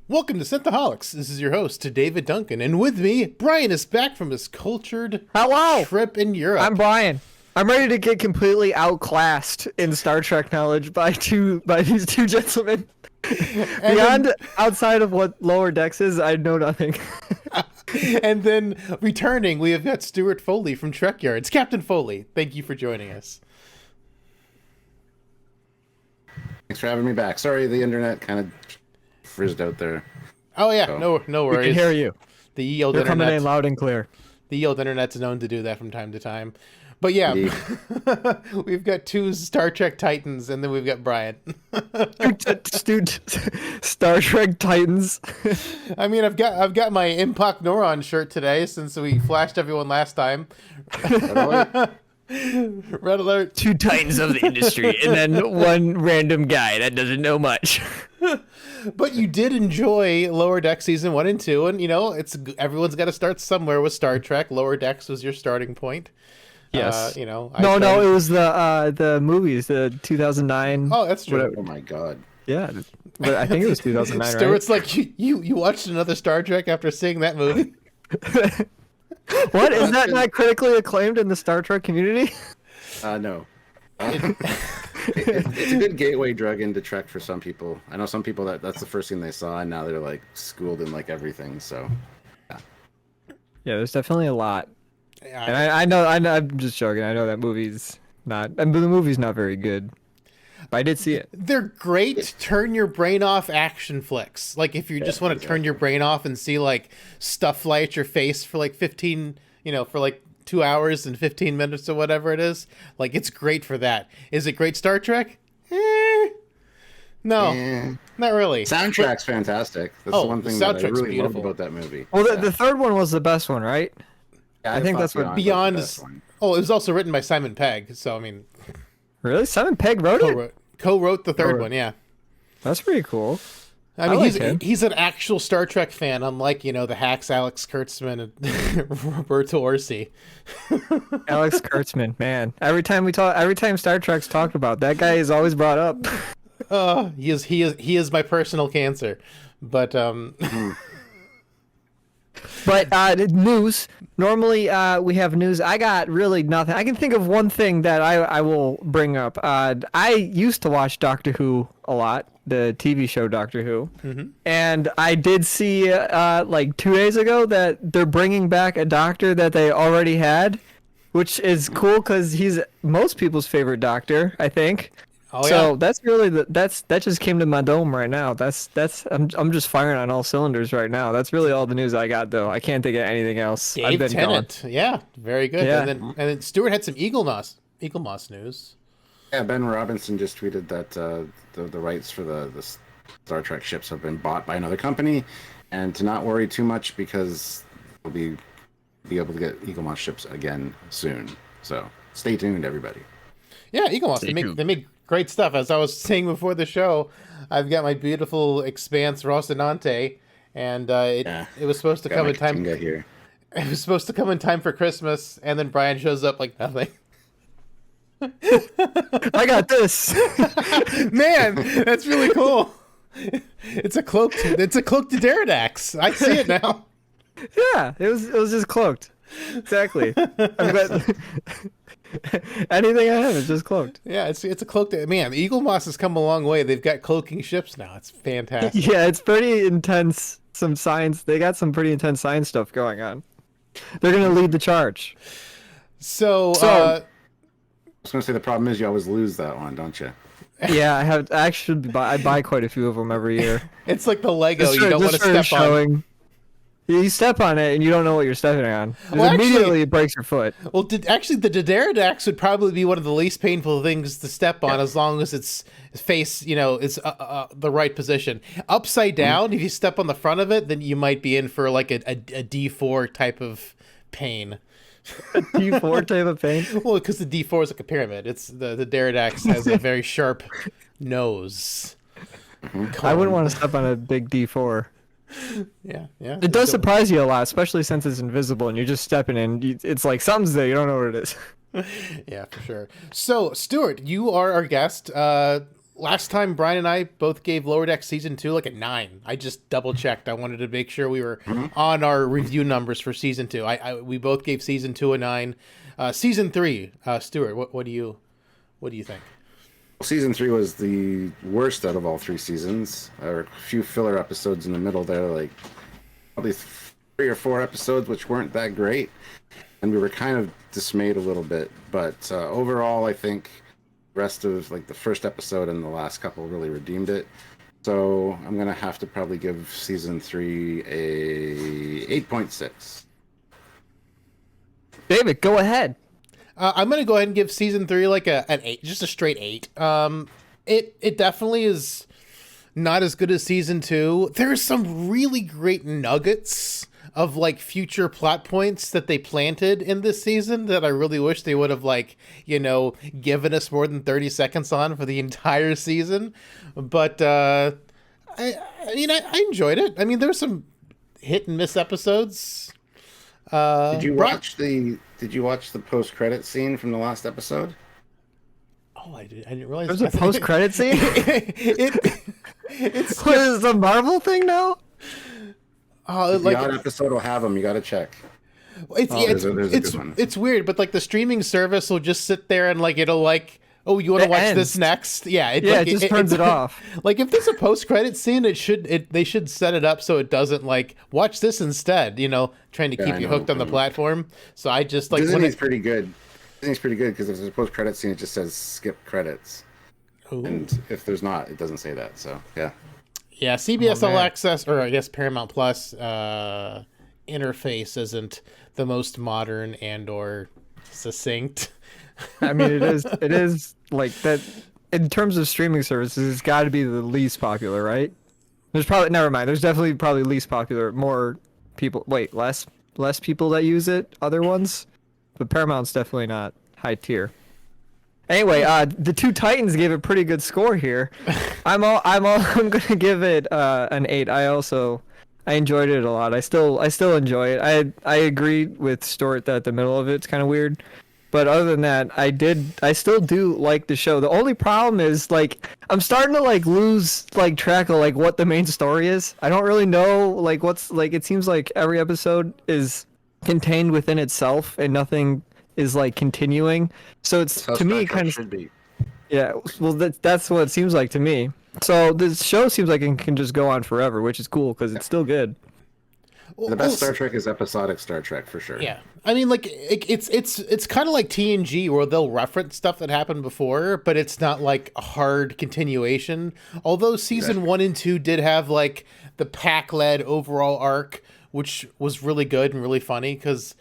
Welcome to Synthaholics. This is your host, David Duncan, and with me, Brian is back from his cultured trip in Europe. I'm Brian. I'm ready to get completely outclassed in Star Trek knowledge by these two gentlemen. Outside of what Lower Decks is, I know nothing. And then returning, we have got Stuart Foley from Trek Yards. Captain Foley, thank you for joining us. Thanks for having me back. Sorry, the internet kind of frizzed out there. Oh yeah, so. no worries. We can hear you. The old They're internet coming in loud and clear. The old internet's known to do that from time to time. But yeah, we've got two Star Trek Titans, and then we've got Brian. Star Trek Titans. I mean, I've got my Impact Neuron shirt today since we flashed everyone last time. Red alert. Two titans of the industry, and then one random guy that doesn't know much. But you did enjoy Lower Decks season 1 and 2, and everyone's got to start somewhere with Star Trek. Lower Decks was your starting point. Yes. It was the movies, the 2009. Oh, that's true. Oh my god. Yeah, but I think it was 2009. Stuart's right? like you watched another Star Trek after seeing that movie. What, is that not critically acclaimed in the Star Trek community? No. It's a good gateway drug into Trek for some people. I know some people that's the first thing they saw, and now they're like schooled in like everything. So, yeah, there's definitely a lot. Yeah, and I know, I'm just joking. I know that movie's not, but the movie's not very good. But I did see it. They're great turn your brain off action flicks. Like if you just want to turn your brain off and see like stuff fly at your face for like 2 hours and 15 minutes or whatever it is. Like it's great for that. Is it great Star Trek? No, not really. Soundtrack's fantastic. That's the one thing that I really loved about that movie. Well, the third one was the best one, right? Yeah, I think that's what Beyond is. Oh, it was also written by Simon Pegg. So I mean, really, Simon Pegg wrote it. Co-wrote the third one. Yeah, that's pretty cool. I mean, he's an actual Star Trek fan, unlike the hacks Alex Kurtzman and Roberto Orsi. Alex Kurtzman, man. Every time Star Trek's talked about, that guy is always brought up. He is my personal cancer, but But news. Normally, we have news. I got really nothing. I can think of one thing that I will bring up. I used to watch Doctor Who a lot, the TV show Doctor Who, and I did see like 2 days ago that they're bringing back a Doctor that they already had, which is cool because he's most people's favorite Doctor, I think. Oh, so yeah. that's really that just came to my dome right now. I'm just firing on all cylinders right now. That's really all the news I got, though. I can't think of anything else. Dave Tennant, yeah, very good. Yeah. And then Stuart had some Eagle Moss news. Yeah, Ben Robinson just tweeted that the rights for the Star Trek ships have been bought by another company, and to not worry too much because we'll be able to get Eagle Moss ships again soon. So stay tuned, everybody. Yeah, Eagle Moss. They make great stuff. As I was saying before the show, I've got my beautiful Expanse Rocinante, and it was supposed to come in time. It was supposed to come in time for Christmas, and then Brian shows up like nothing. I got this. Man, that's really cool. It's a cloaked Pterodactyl. I see it now. Yeah, it was just cloaked. Exactly. Anything I have is just cloaked. Yeah, it's a cloaked. Man, Eagle Moss has come a long way. They've got cloaking ships now. It's fantastic. Yeah, it's pretty intense. Some science. They got some pretty intense science stuff going on. They're gonna lead the charge. So I was gonna say the problem is you always lose that one, don't you? Yeah, I buy quite a few of them every year. It's like the Lego. You don't want to step on. You step on it and you don't know what you're stepping on. Immediately it breaks your foot. Well, actually, the Pterodactyl would probably be one of the least painful things to step on, as long as its face, is the right position. Upside down, if you step on the front of it, then you might be in for like a D4 type of pain. A D4 type of pain? Well, because the D4 is like a pyramid. It's the Pterodactyl has a very sharp nose. I wouldn't want to step on a big D4. Yeah. It does surprise you a lot, especially since it's invisible and you're just stepping in. It's like something's there. You don't know what it is. Yeah, for sure. So, Stuart, you are our guest. last time Brian and I both gave Lower Deck season 2 like a 9. I just double checked. I wanted to make sure we were on our review numbers for season 2. We both gave season 2 a 9. Season 3, Stuart, what do you think? Season 3 was the worst out of all 3 seasons. There were a few filler episodes in the middle there, like probably 3 or 4 episodes, which weren't that great. And we were kind of dismayed a little bit. But overall, I think the rest of like the first episode and the last couple really redeemed it. So I'm going to have to probably give season 3 a 8.6. David, go ahead. I'm gonna go ahead and give season 3 like an 8, just a straight 8. It definitely is not as good as season 2. There's some really great nuggets of like future plot points that they planted in this season that I really wish they would have like, given us more than 30 seconds on for the entire season. But I enjoyed it. I mean, there were some hit and miss episodes. Did you watch the post-credit scene from the last episode? Oh, I didn't realize There's a post-credit scene? It's What is this, a Marvel thing now? The odd episode will have them. You got to check. There's a good one. It's weird, but like the streaming service will just sit there and like it'll like, oh, you want to watch this next? Yeah, it just turns it off. Like if there's a post-credit scene, they should set it up so it doesn't like watch this instead. Trying to keep you hooked on the platform. So I just like Disney's pretty good. Disney's pretty good because if there's a post-credit scene, it just says skip credits. Ooh. And if there's not, it doesn't say that. So yeah. Yeah, CBS All Access, or I guess Paramount Plus interface isn't the most modern and/or succinct. I mean, it is like that. In terms of streaming services, it's got to be the least popular, right? There's probably never mind. There's definitely probably least popular. More people. Wait, less people that use it. Other ones, but Paramount's definitely not high tier. Anyway, the two Titans gave a pretty good score here. I'm gonna give it an 8. I enjoyed it a lot. I still enjoy it. I agree with Stuart that the middle of it's kind of weird, but other than that, I still do like the show. The only problem is like I'm starting to like lose like track of like what the main story is. I don't really know like what's like. It seems like every episode is contained within itself and nothing is like continuing. So it's to me kind of should be. Yeah, well that's what it seems like to me. So this show seems like it can just go on forever, which is cool because it's still good. The best Star Trek is episodic Star Trek for sure. Yeah, I mean, like it's kind of like TNG where they'll reference stuff that happened before, but it's not like a hard continuation. Although season 1 and 2 did have like the pack-led overall arc, which was really good and really funny because.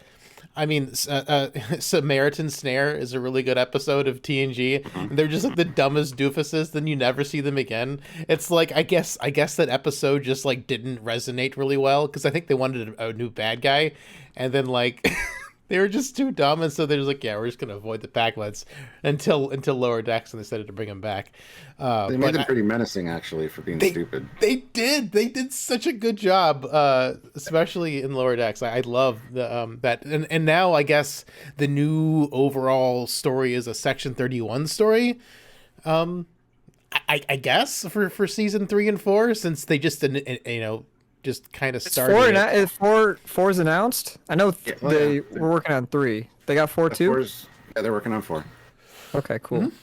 I mean, Samaritan Snare is a really good episode of TNG. And they're just like the dumbest doofuses. Then you never see them again. It's like I guess that episode just like didn't resonate really well because I think they wanted a new bad guy, and then like they were just too dumb, and so they're just like, yeah, we're just gonna avoid the Packlets until Lower Decks, and they decided to bring him back. They made them pretty menacing, actually, for being stupid. They did such a good job, especially in Lower Decks. I love that, and now I guess the new overall story is a Section 31 story. I guess for season 3 and 4, since they just just kind of started. Four's announced. I know we're working on 3. They got 4 too. Yeah, they're working on 4. Okay, cool. Mm-hmm.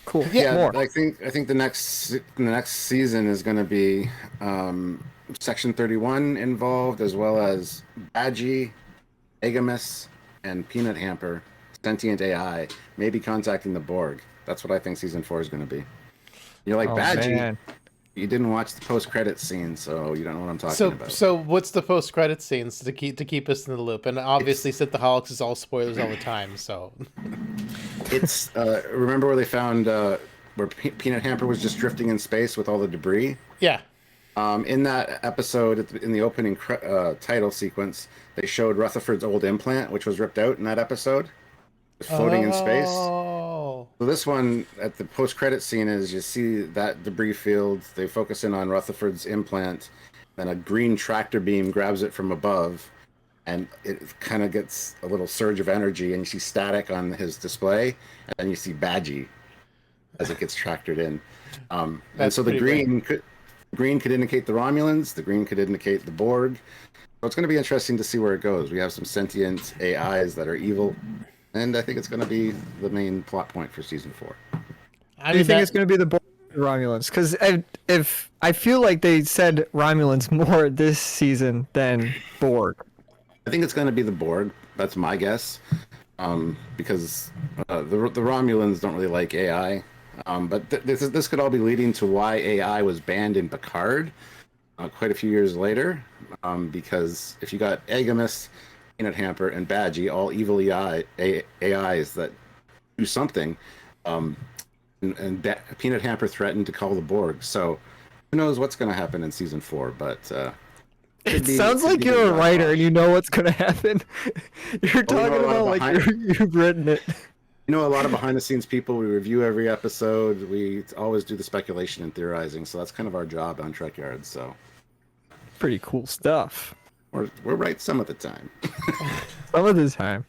Cool. Yeah, more. I think the next season is going to be Section 31 involved, as well as Badgie, Agamus, and Peanut Hamper, sentient AI, maybe contacting the Borg. That's what I think season 4 is going to be. You're like, Badgie. Man. You didn't watch the post-credits scene, so you don't know what I'm talking about. So what's the post-credits scenes to keep us in the loop? And obviously, Synthaholics is all spoilers all the time. So it's remember where they found where Peanut Hamper was just drifting in space with all the debris? Yeah. In that episode, in the opening title sequence, they showed Rutherford's old implant, which was ripped out in that episode, floating in space. So this one, at the post-credit scene, is you see that debris field. They focus in on Rutherford's implant, then a green tractor beam grabs it from above, and it kind of gets a little surge of energy, and you see static on his display, and then you see Badgie. as it gets tractored in. And That's so the pretty green could indicate the Romulans, the green could indicate the Borg. So it's going to be interesting to see where it goes. We have some sentient AIs that are evil, and I think it's going to be the main plot point for season 4. Do you think it's going to be the Borg or Romulans? Because if I feel like they said Romulans more this season than Borg. I think it's going to be the Borg. That's my guess, because the Romulans don't really like AI. But this could all be leading to why AI was banned in Picard quite a few years later. Because if you got Agamus, Peanut Hamper, and Badgie, all evil AIs that do something, and Peanut Hamper threatened to call the Borg. So who knows what's going to happen in season 4? But it sounds like you're a writer and you know what's going to happen. You're talking about like you've written it. You know, a lot of behind-the-scenes people. We review every episode. We always do the speculation and theorizing. So that's kind of our job on Trek Yards. So pretty cool stuff. We're right some of the time. Some of the time.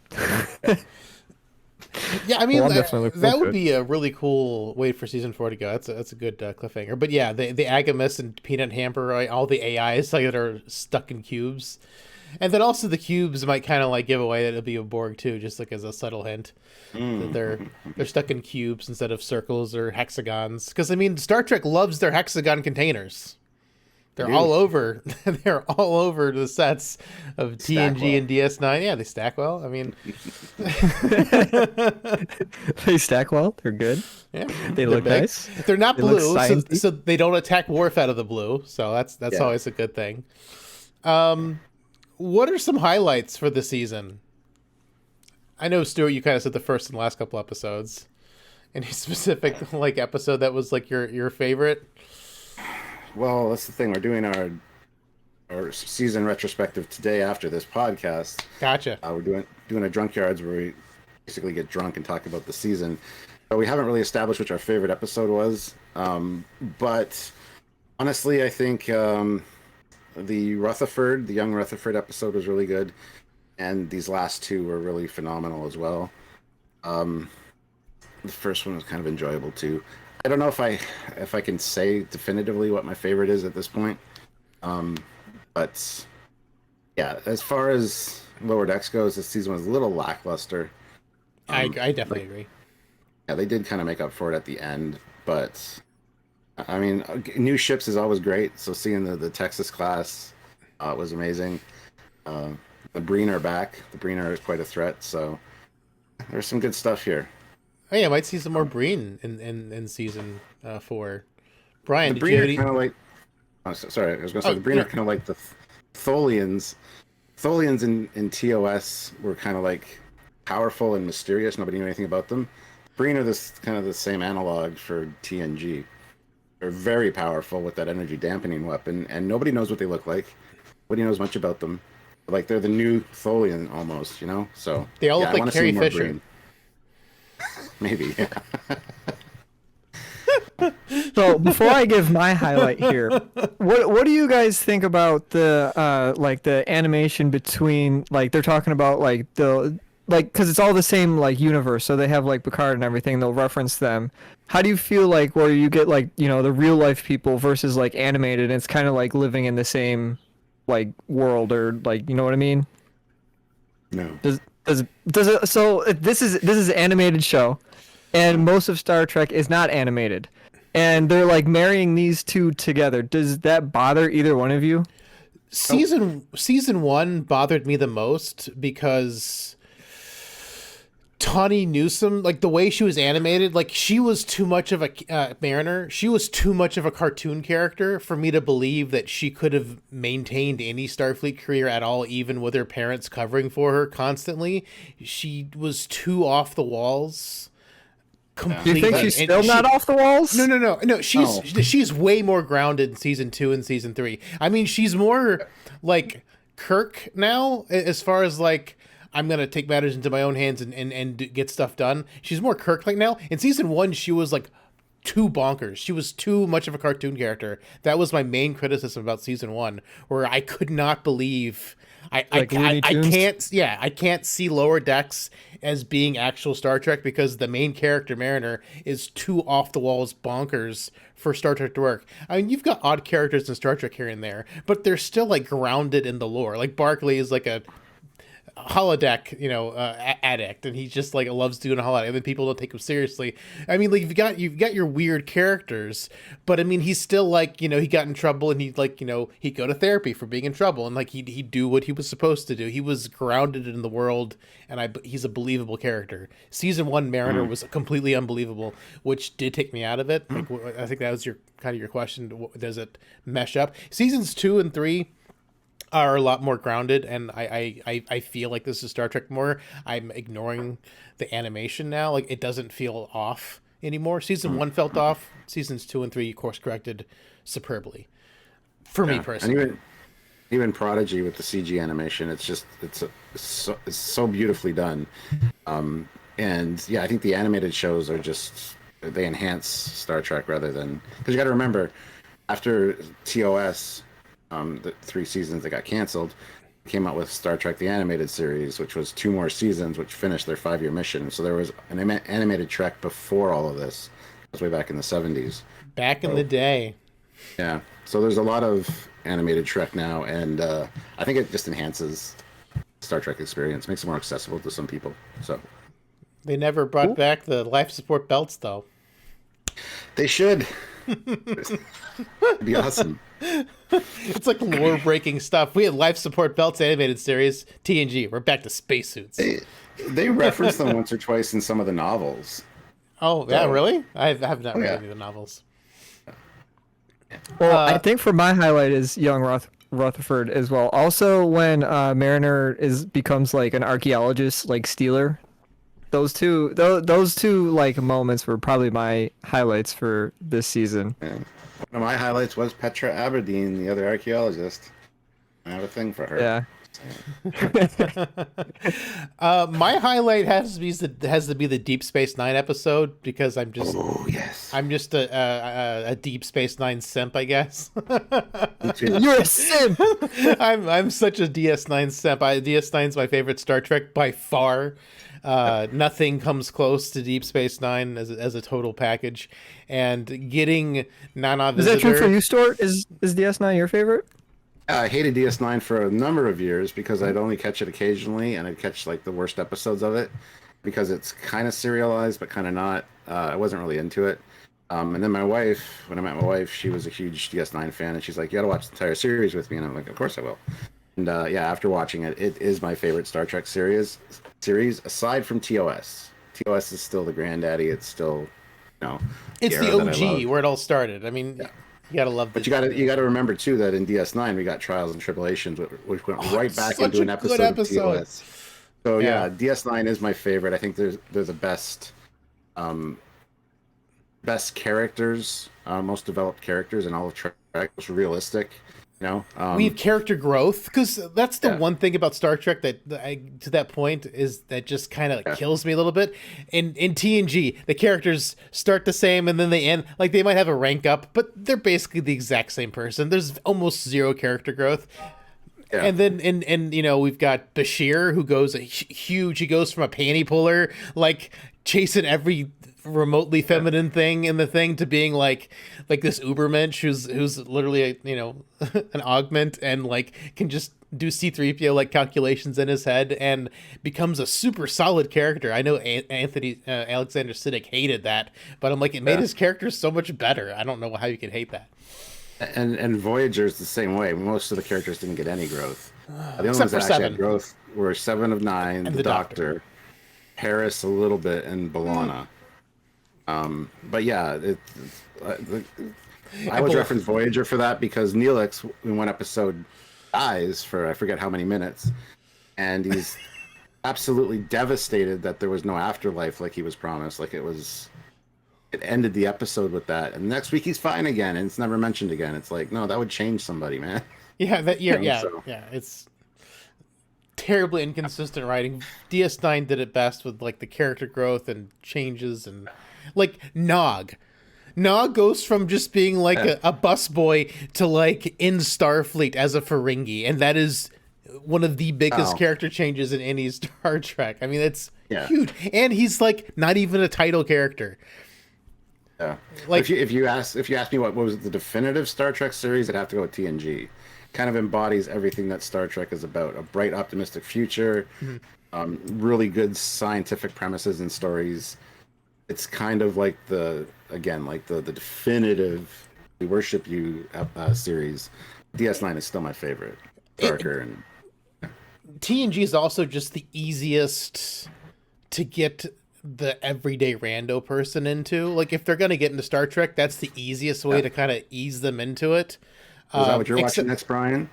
Yeah, I mean, Well, that would be a really cool way for season 4 to go. That's a good cliffhanger. But yeah, the Agamus and Peanut Hamper, all the AIs like, that are stuck in cubes. And then also the cubes might kind of like give away that it'll be a Borg too, just like as a subtle hint. That they're stuck in cubes instead of circles or hexagons. Because I mean, Star Trek loves their hexagon containers. They're all over. They're all over the sets of TNG and DS9. Yeah, they stack well. I mean, they stack well. They're good. Yeah, they look big. nice. They're not They blue, look so they don't attack Worf out of the blue. So that's always a good thing. What are some highlights for the season? I know, Stuart, you kind of said the first and last couple episodes. Any specific like episode that was like your favorite? Well, that's the thing. We're doing our season retrospective today after this podcast. Gotcha. We're doing a drunk yards where we basically get drunk and talk about the season. But we haven't really established which our favorite episode was. But honestly, I think the Rutherford, the young Rutherford episode was really good, and these last two were really phenomenal as well. The first one was kind of enjoyable too. I don't know if I can say definitively what my favorite is at this point, but yeah, as far as Lower Decks goes, this season was a little lackluster. I definitely agree. Yeah, they did kind of make up for it at the end, but I mean, new ships is always great. So seeing the Texas class was amazing. The Breen are back. The Breen are quite a threat. So there's some good stuff here. Oh yeah, I might see some more Breen in season 4. Brian, the Breen are kind of like. Oh, sorry, I was going to say the Breen are kind of like the Tholians. Tholians in TOS were kind of like powerful and mysterious. Nobody knew anything about them. Breen are this kind of the same analog for TNG. They're very powerful with that energy dampening weapon, and nobody knows what they look like. Nobody knows much about them. Like they're the new Tholian almost, you know. So they all look like Carrie Fisher. Breen. Maybe. Yeah. So before I give my highlight here, what do you guys think about the like the animation between, like they're talking about like the because it's all the same like universe, so they have like Picard and everything, they'll reference them. How do you feel like where you get like, you know, the real life people versus like animated, and it's kind of like living in the same like world, or like, you know what I mean? No. Does it, so this is an animated show, and most of Star Trek is not animated, and they're like marrying these two together. Does that bother either one of you? Season 1 bothered me the most because Tawny Newsome, like the way she was animated, like she was too much of a Mariner. She was too much of a cartoon character for me to believe that she could have maintained any Starfleet career at all, even with her parents covering for her constantly. She was too off the walls. Completely. Do you think she's still not off the walls? No. She's way more grounded in season 2 and season 3. I mean, she's more like Kirk now, as far as like, I'm going to take matters into my own hands and get stuff done. She's more Kirk like now. In season 1, she was like too bonkers. She was too much of a cartoon character. That was my main criticism about season 1, where I could not believe Like Looney Tunes? I can't see Lower Decks as being actual Star Trek because the main character Mariner is too off the walls bonkers for Star Trek to work. I mean, you've got odd characters in Star Trek here and there, but they're still like grounded in the lore. Like Barclay is like a holodeck, addict, and he just like loves doing a holodeck, and then people don't take him seriously. I mean, like you've got your weird characters, but I mean, he's still like, he got in trouble, and he'd like, he'd go to therapy for being in trouble, and like he'd do what he was supposed to do. He was grounded in the world, and he's a believable character. Season 1 Mariner was completely unbelievable, which did take me out of it. Like, I think that was your question. Does it mesh up? Seasons 2 and 3 are a lot more grounded, and I feel like this is Star Trek more. I'm ignoring the animation now. Like, it doesn't feel off anymore. Season 1 felt off. Seasons 2 and 3 course corrected superbly for me personally. And even Prodigy with the CG animation, it's so beautifully done. And yeah, I think the animated shows are they enhance Star Trek rather than, because you got to remember, after TOS, the 3 seasons that got canceled, came out with Star Trek the Animated Series, which was 2 more seasons, which finished their 5-year mission. So there was an animated Trek before all of this. It was way back in the 70s. Back in the day. Yeah. So there's a lot of animated Trek now, and I think it just enhances Star Trek experience, makes it more accessible to some people. So they never brought back the life support belts, though. They should. It'd be awesome. It's like lore breaking stuff. We had life support belts animated series, TNG. We're back to spacesuits. They reference them once or twice in some of the novels. Oh, yeah, really? I have not read any of the novels. Well, I think for my highlight is young Rutherford as well. Also, when Mariner becomes like an archaeologist, like Steeler. Those two like moments were probably my highlights for this season. Yeah. One of my highlights was Petra Aberdeen, the other archaeologist. I have a thing for her. Yeah. My highlight has to be the Deep Space Nine episode, because I'm just a Deep Space Nine simp, I guess. You're a simp. I'm such a DS9 simp. DS9's my favorite Star Trek by far. Nothing comes close to Deep Space Nine as a total package, and getting Nana Visitor. Is that true for you, Stuart? Is DS9 your favorite? I hated DS9 for a number of years because I'd only catch it occasionally, and I'd catch like the worst episodes of it because it's kind of serialized but kind of not. I wasn't really into it. And then my wife, when I met my wife, she was a huge DS9 fan, and she's like, "You got to watch the entire series with me," and I'm like, "Of course I will." And yeah, after watching it, it is my favorite Star Trek series aside from TOS. TOS is still the granddaddy. It's still, it's the OG where it all started. I mean, you gotta love. But you gotta remember too that in DS9 we got Trials and Tribulations, which went right back into an episode of TOS. So yeah, DS9 is my favorite. I think they're the best characters, most developed characters in all of Trek. It's realistic. We have character growth, because that's the one thing about Star Trek that to that point is that just kind of kills me a little bit. In TNG, the characters start the same and then they end, like they might have a rank up, but they're basically the exact same person. There's almost zero character growth. Yeah. And then we've got Bashir, who goes huge. He goes from a panty puller, like chasing every remotely feminine thing in the thing, to being like this ubermensch who's literally an augment, and like can just do C-3PO like calculations in his head, and becomes a super solid character. I know Anthony Alexander Siddig hated that, but I'm like, it made his character so much better. I don't know how you could hate that. And Voyager's the same way. Most of the characters didn't get any growth. The only ones that actually had growth were 7 of 9, and the Doctor, Harris a little bit, and B'Elanna. But yeah, I would reference Voyager for that because Neelix in one episode dies for I forget how many minutes, and he's absolutely devastated that there was no afterlife like he was promised. Like it ended the episode with that, and next week he's fine again, and it's never mentioned again. It's like, no, that would change somebody, man. Yeah, it's terribly inconsistent writing. DS9 did it best with like the character growth and changes, and like Nog Nog goes from just being like a busboy to like in Starfleet as a Ferengi, and that is one of the biggest character changes in any Star Trek. I mean, it's huge, and he's like not even a title character. Yeah, Like if you ask me what was the definitive Star Trek series, I'd have to go with TNG. Kind of embodies everything that Star Trek is about: a bright, optimistic future, really good scientific premises and stories. It's kind of like the definitive We Worship You series. DS9 is still my favorite. Darker and TNG is also just the easiest to get the everyday rando person into. Like if they're gonna get into Star Trek, that's the easiest way to kind of ease them into it. Is that what you're watching next, Brian?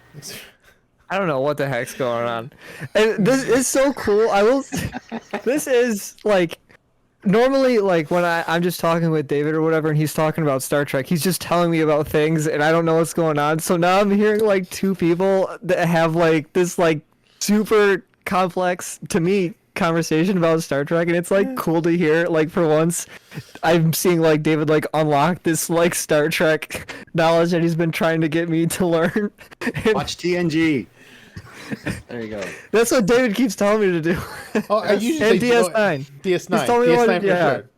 I don't know what the heck's going on. And this is so cool. This is like, normally like when I'm just talking with David or whatever, and he's talking about Star Trek, he's just telling me about things, and I don't know what's going on. So now I'm hearing like two people that have like this like super complex to me conversation about Star Trek, and it's like cool to hear. Like for once I'm seeing like David like unlock this like Star Trek knowledge that he's been trying to get me to learn. Watch TNG. There you go. That's what David keeps telling me to do. Oh, I usually and DS9. DS9. He's telling me DS9 for sure.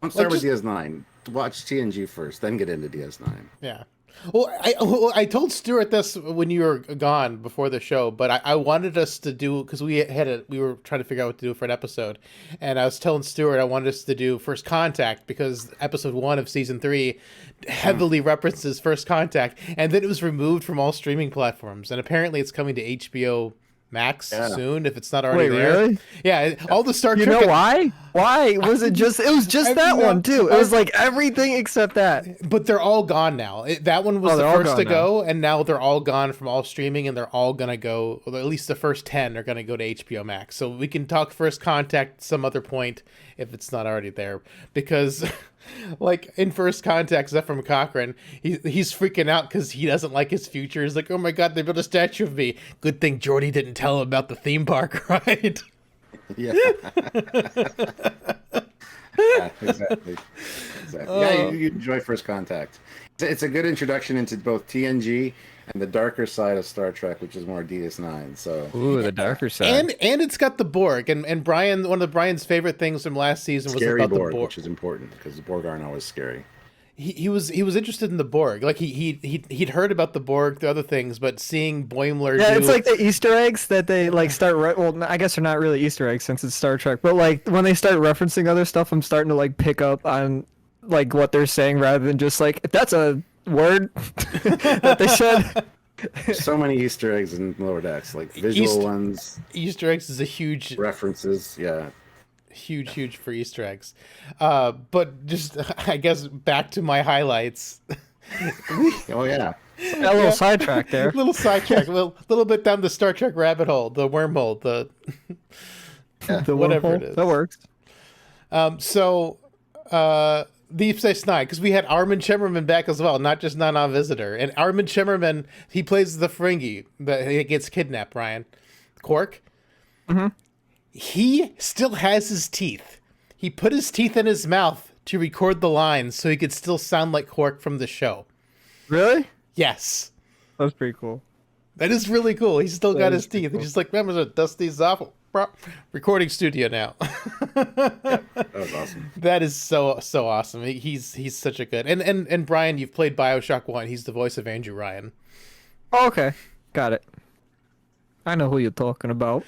Don't start with DS9. Watch TNG first, then get into DS9. Yeah. Well, I told Stuart this when you were gone before the show, but I wanted us to do, because we were trying to figure out what to do for an episode, and I was telling Stuart I wanted us to do First Contact because episode 1 of season 3 heavily references First Contact, and then it was removed from all streaming platforms, and apparently it's coming to HBO Max soon if it's not already there. Really? Yeah, all the Star Trek. You know why? Why was it just? It was just that one too. It was like everything except that. But they're all gone now. That one was the first to go, and now they're all gone from all streaming, and they're all gonna go. Or at least the first 10 are gonna go to HBO Max. So we can talk First Contact some other point if it's not already there, because. Like in First Contact, Zephyr Cochrane, he's freaking out because he doesn't like his future. He's like, "Oh my god, they built a statue of me. Good thing Geordi didn't tell him about the theme park, right?" Yeah. Yeah, exactly. Yeah, you enjoy First Contact. It's a good introduction into both TNG and the darker side of Star Trek, which is more DS9. So ooh, the darker side. And it's got the Borg, and Brian, one of Brian's favorite things from last season was scary about Borg, the Borg, which is important because the Borg aren't always scary. He was interested in the Borg. Like he'd heard about the Borg, the other things, but seeing Boimler. Yeah, it's like the Easter eggs that they like start. Well, I guess they're not really Easter eggs since it's Star Trek, but like when they start referencing other stuff, I'm starting to like pick up on like what they're saying rather than just like that's a word that they said. So many Easter eggs in Lower Decks, like visual ones. Easter eggs is a huge references. Yeah. Huge for Easter eggs. But just, I guess, back to my highlights. Oh, yeah. A little sidetrack there. A little sidetrack. A little bit down the Star Trek rabbit hole, the wormhole, the whatever it is. That works. So, Deep Space Nine, because we had Armin Shimmerman back as well, not just Nana Visitor. And Armin Shimmerman, he plays the Ferengi that gets kidnapped, Ryan. Quark. Mm-hmm. He still has his teeth. He put his teeth in his mouth to record the lines so he could still sound like Quark from the show. Really? Yes. That's pretty cool. That is really cool. He's still got his teeth. Cool. He's just like, remember to dust these off. Recording studio now. Yeah, that was awesome. That is so awesome. He's such a good and Brian, you've played BioShock 1. He's the voice of Andrew Ryan. Oh, okay. Got it. I know who you're talking about.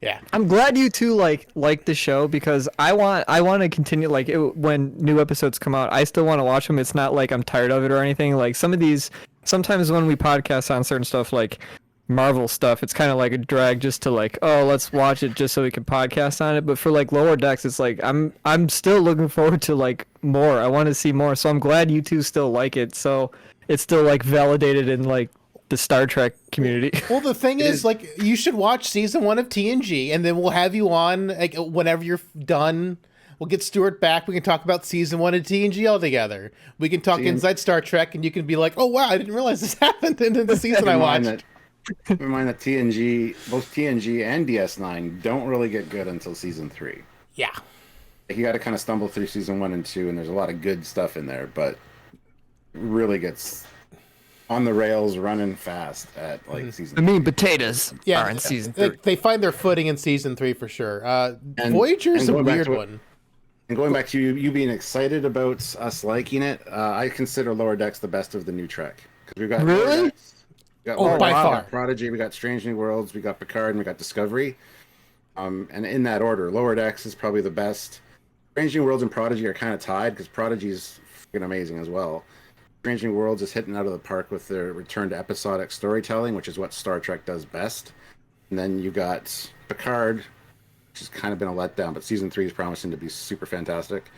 Yeah. I'm glad you two like the show because I want to continue when new episodes come out. I still want to watch them. It's not like I'm tired of it or anything. Like some of these, sometimes when we podcast on certain stuff like Marvel stuff, it's kind of like a drag just to like, oh, let's watch it just so we can podcast on it. But for like Lower Decks, it's like I'm still looking forward to like more. I want to see more. So I'm glad you two still like it. So it's still like validated in like the Star Trek community. Well, the thing is, like, you should watch season 1 of TNG, and then we'll have you on like whenever you're done. We'll get Stuart back. We can talk about season 1 of TNG all together. We can talk inside Star Trek, and you can be like, "Oh wow, I didn't realize this happened in the season I watched." Remind that TNG, both TNG and DS9, don't really get good until season 3. Yeah. you got to kind of stumble through season 1 and 2, and there's a lot of good stuff in there, but really gets on the rails, running fast at like season. The meat and potatoes Yeah, are in season 3. they find their footing in season 3 for sure. Voyager's a going back weird to one. And going back to you being excited about us liking it, I consider Lower Decks the best of the new Trek. Because we've got Really? Lower Decks, we got Oh, Lower by Decks, we far. got Prodigy, we got Strange New Worlds, we got Picard, and we got Discovery. And in that order, Lower Decks is probably the best. Strange New Worlds and Prodigy are kind of tied because Prodigy's freaking amazing as well. Strange New Worlds is hitting out of the park with their return to episodic storytelling, which is what Star Trek does best. And then you got Picard, which has kind of been a letdown, but season 3 is promising to be super fantastic.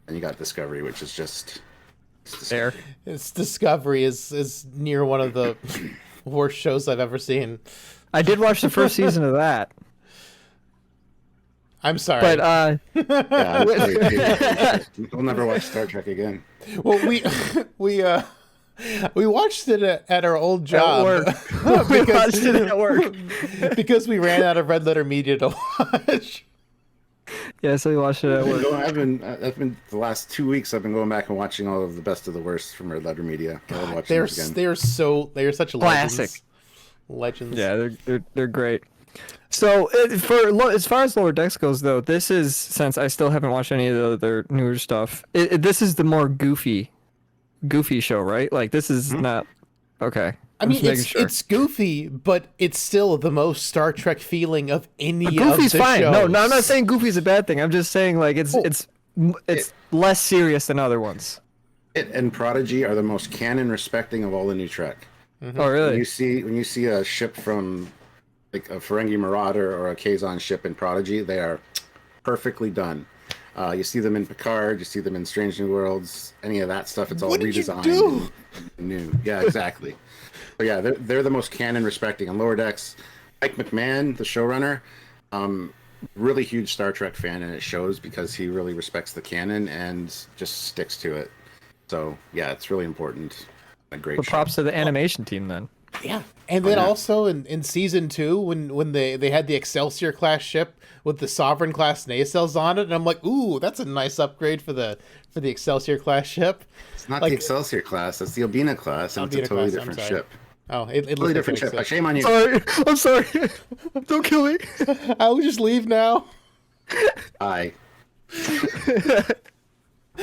And you got Discovery, which is just There. Its Discovery is near one of the worst shows I've ever seen. I did watch the first season of that. I'm sorry. But yeah, we'll never watch Star Trek again. well, we watched it at our old job work. We watched it at work. because we ran out of Red Letter Media to watch. Yeah, so we watched it at work. I've been the last 2 weeks. I've been going back and watching all of the best of the worst from Red Letter Media. I love watching those again. They're such Classic. legends. Yeah, they're great. So as far as Lower Decks goes, though, this is, since I still haven't watched any of the other newer stuff, this is the more goofy show, right? Like this is not okay. I mean, it's goofy, but it's still the most Star Trek feeling of any Goofy's of the fine. shows. No, I'm not saying Goofy's a bad thing. I'm just saying like it's less serious than other ones. It and Prodigy are the most canon respecting of all the new Trek. Mm-hmm. Oh, really? When you see a ship from like a Ferengi Marauder or a Kazon ship in Prodigy, they are perfectly done. You see them in Picard, you see them in Strange New Worlds, any of that stuff. It's all redesigned. And new. Yeah, exactly. But yeah, they're the most canon respecting. And Lower Decks, Mike McMahon, the showrunner, really huge Star Trek fan, and it shows because he really respects the canon and just sticks to it. So yeah, it's really important. A great show. Props to the animation team then. Yeah, and then also in season 2, when they had the Excelsior class ship with the Sovereign class nacelles on it, and I'm like, ooh, that's a nice upgrade for the Excelsior class ship. It's not the Excelsior class; it's the Albina class, and it's a totally different ship. Oh, it Totally different ship. Shame on you. Sorry, I'm sorry. Don't kill me. I'll just leave now. Bye.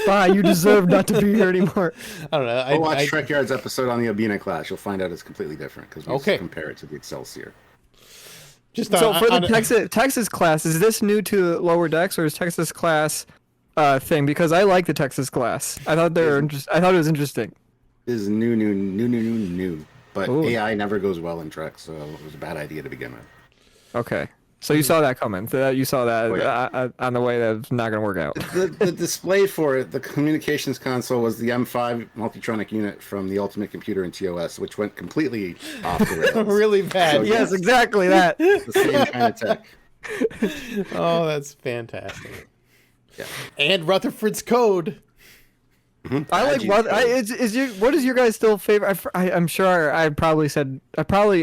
Bye. You deserve not to be here anymore. I don't know. Go watch Trek Yard's episode on the Albina class. You'll find out it's completely different because we compare it to the Excelsior. Just so for the Texas class, is this new to Lower Decks, or is Texas class thing? Because I like the Texas class. I thought I thought it was interesting. This is new. But Ooh. AI never goes well in Trek, so it was a bad idea to begin with. Okay. So you saw that coming. You saw that on the way that was not going to work out. The display for it, the communications console, was the M5 Multitronic unit from the Ultimate Computer in TOS, which went completely off the rails. really bad. So, Yes, exactly that. the same kind of tech. Oh, that's fantastic. Yeah. And Rutherford's code. I like what is your guys' still favorite? I'm sure I probably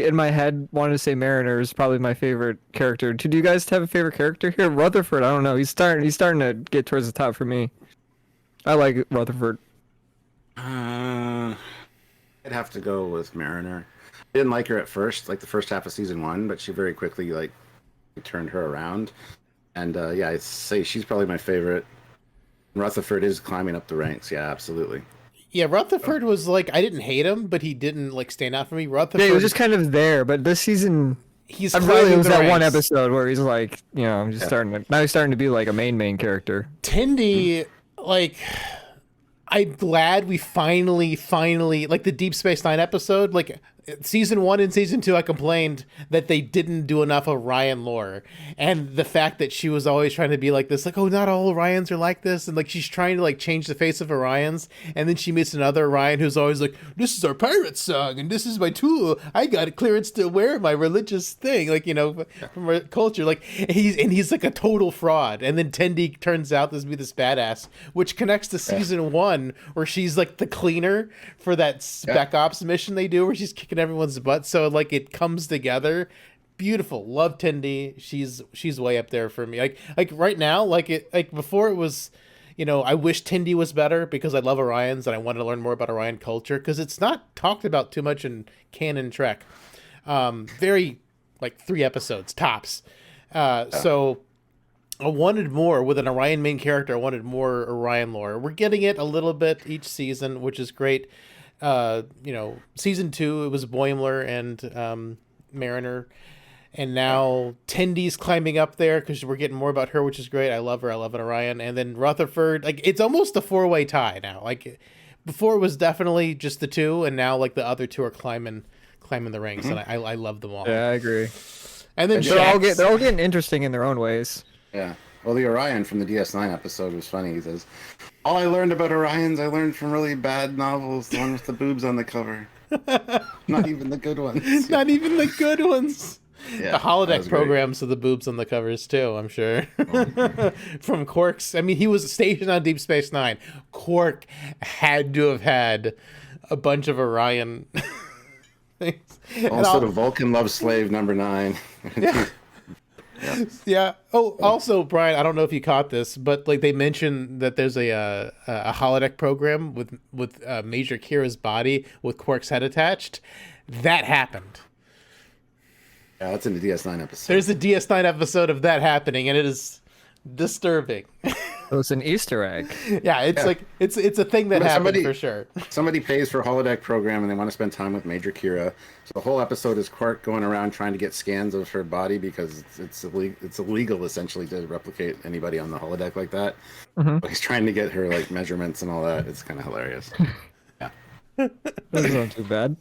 in my head wanted to say Mariner is probably my favorite character. Do you guys have a favorite character here? Rutherford, I don't know. He's starting to get towards the top for me. I like Rutherford. I'd have to go with Mariner. I didn't like her at first, like the first half of season 1, but she very quickly turned her around. And yeah, I'd say she's probably my favorite. Rutherford is climbing up the ranks. Yeah, absolutely. Yeah, Rutherford was I didn't hate him, but he didn't stand out for me. Rutherford. Yeah, he was just kind of there, but this season he's really was that ranks. one episode where he's starting to be like a main character. Tindy, I'm glad we finally the Deep Space Nine episode, season 1 and season 2, I complained that they didn't do enough of Ryan lore, and the fact that she was always trying to be like this, oh, not all Orions are like this, and she's trying to change the face of Orions, and then she meets another Orion who's always like, this is our pirate song, and this is my tool. I got a clearance to wear my religious thing, from our culture. He's like a total fraud, and then Tendi turns out to be this badass, which connects to season 1, where she's the cleaner for that spec ops mission they do, where she's kicking everyone's butt. So it comes together beautiful. Love Tindy. She's way up there for me. Like right now, like before it was, I wish Tindy was better because I love Orions and I wanted to learn more about Orion culture because it's not talked about too much in canon Trek. Very like 3 episodes tops. So I wanted more with an Orion main character. I wanted more Orion lore. We're getting it a little bit each season, which is great. Season 2 it was Boimler and Mariner, and now Tindy's climbing up there because we're getting more about her, which is great. I love her. I love an Orion, and then Rutherford. Like it's almost a 4-way tie now. Like before it was definitely just the 2, and now like the other 2 are climbing the ranks, and I love them all. Yeah, I agree. And then they're all getting interesting in their own ways. Yeah. Well, the Orion from the DS9 episode was funny. He says, "All I learned about Orions, I learned from really bad novels. The one with the boobs on the cover. Not even the good ones. Not even the good ones." Yeah, the holodeck programs of the boobs on the covers too, I'm sure. From Quark's. I mean, he was stationed on Deep Space Nine. Quark had to have had a bunch of Orion things. Also, the Vulcan love slave number 9. Yeah. Yeah. Oh, also, Brian, I don't know if you caught this, but like they mentioned that there's a holodeck program with Major Kira's body with Quark's head attached. That happened. Yeah, that's in the DS9 episode. There's a DS9 episode of that happening, and it is disturbing. It was an Easter egg. Yeah, like it's a thing that happened for sure. Somebody pays for a holodeck program and they want to spend time with Major Kira. So the whole episode is Quark going around trying to get scans of her body because it's illegal essentially to replicate anybody on the holodeck like that. Mm-hmm. But he's trying to get her like measurements and all that. It's kind of hilarious. Yeah. That's not too bad.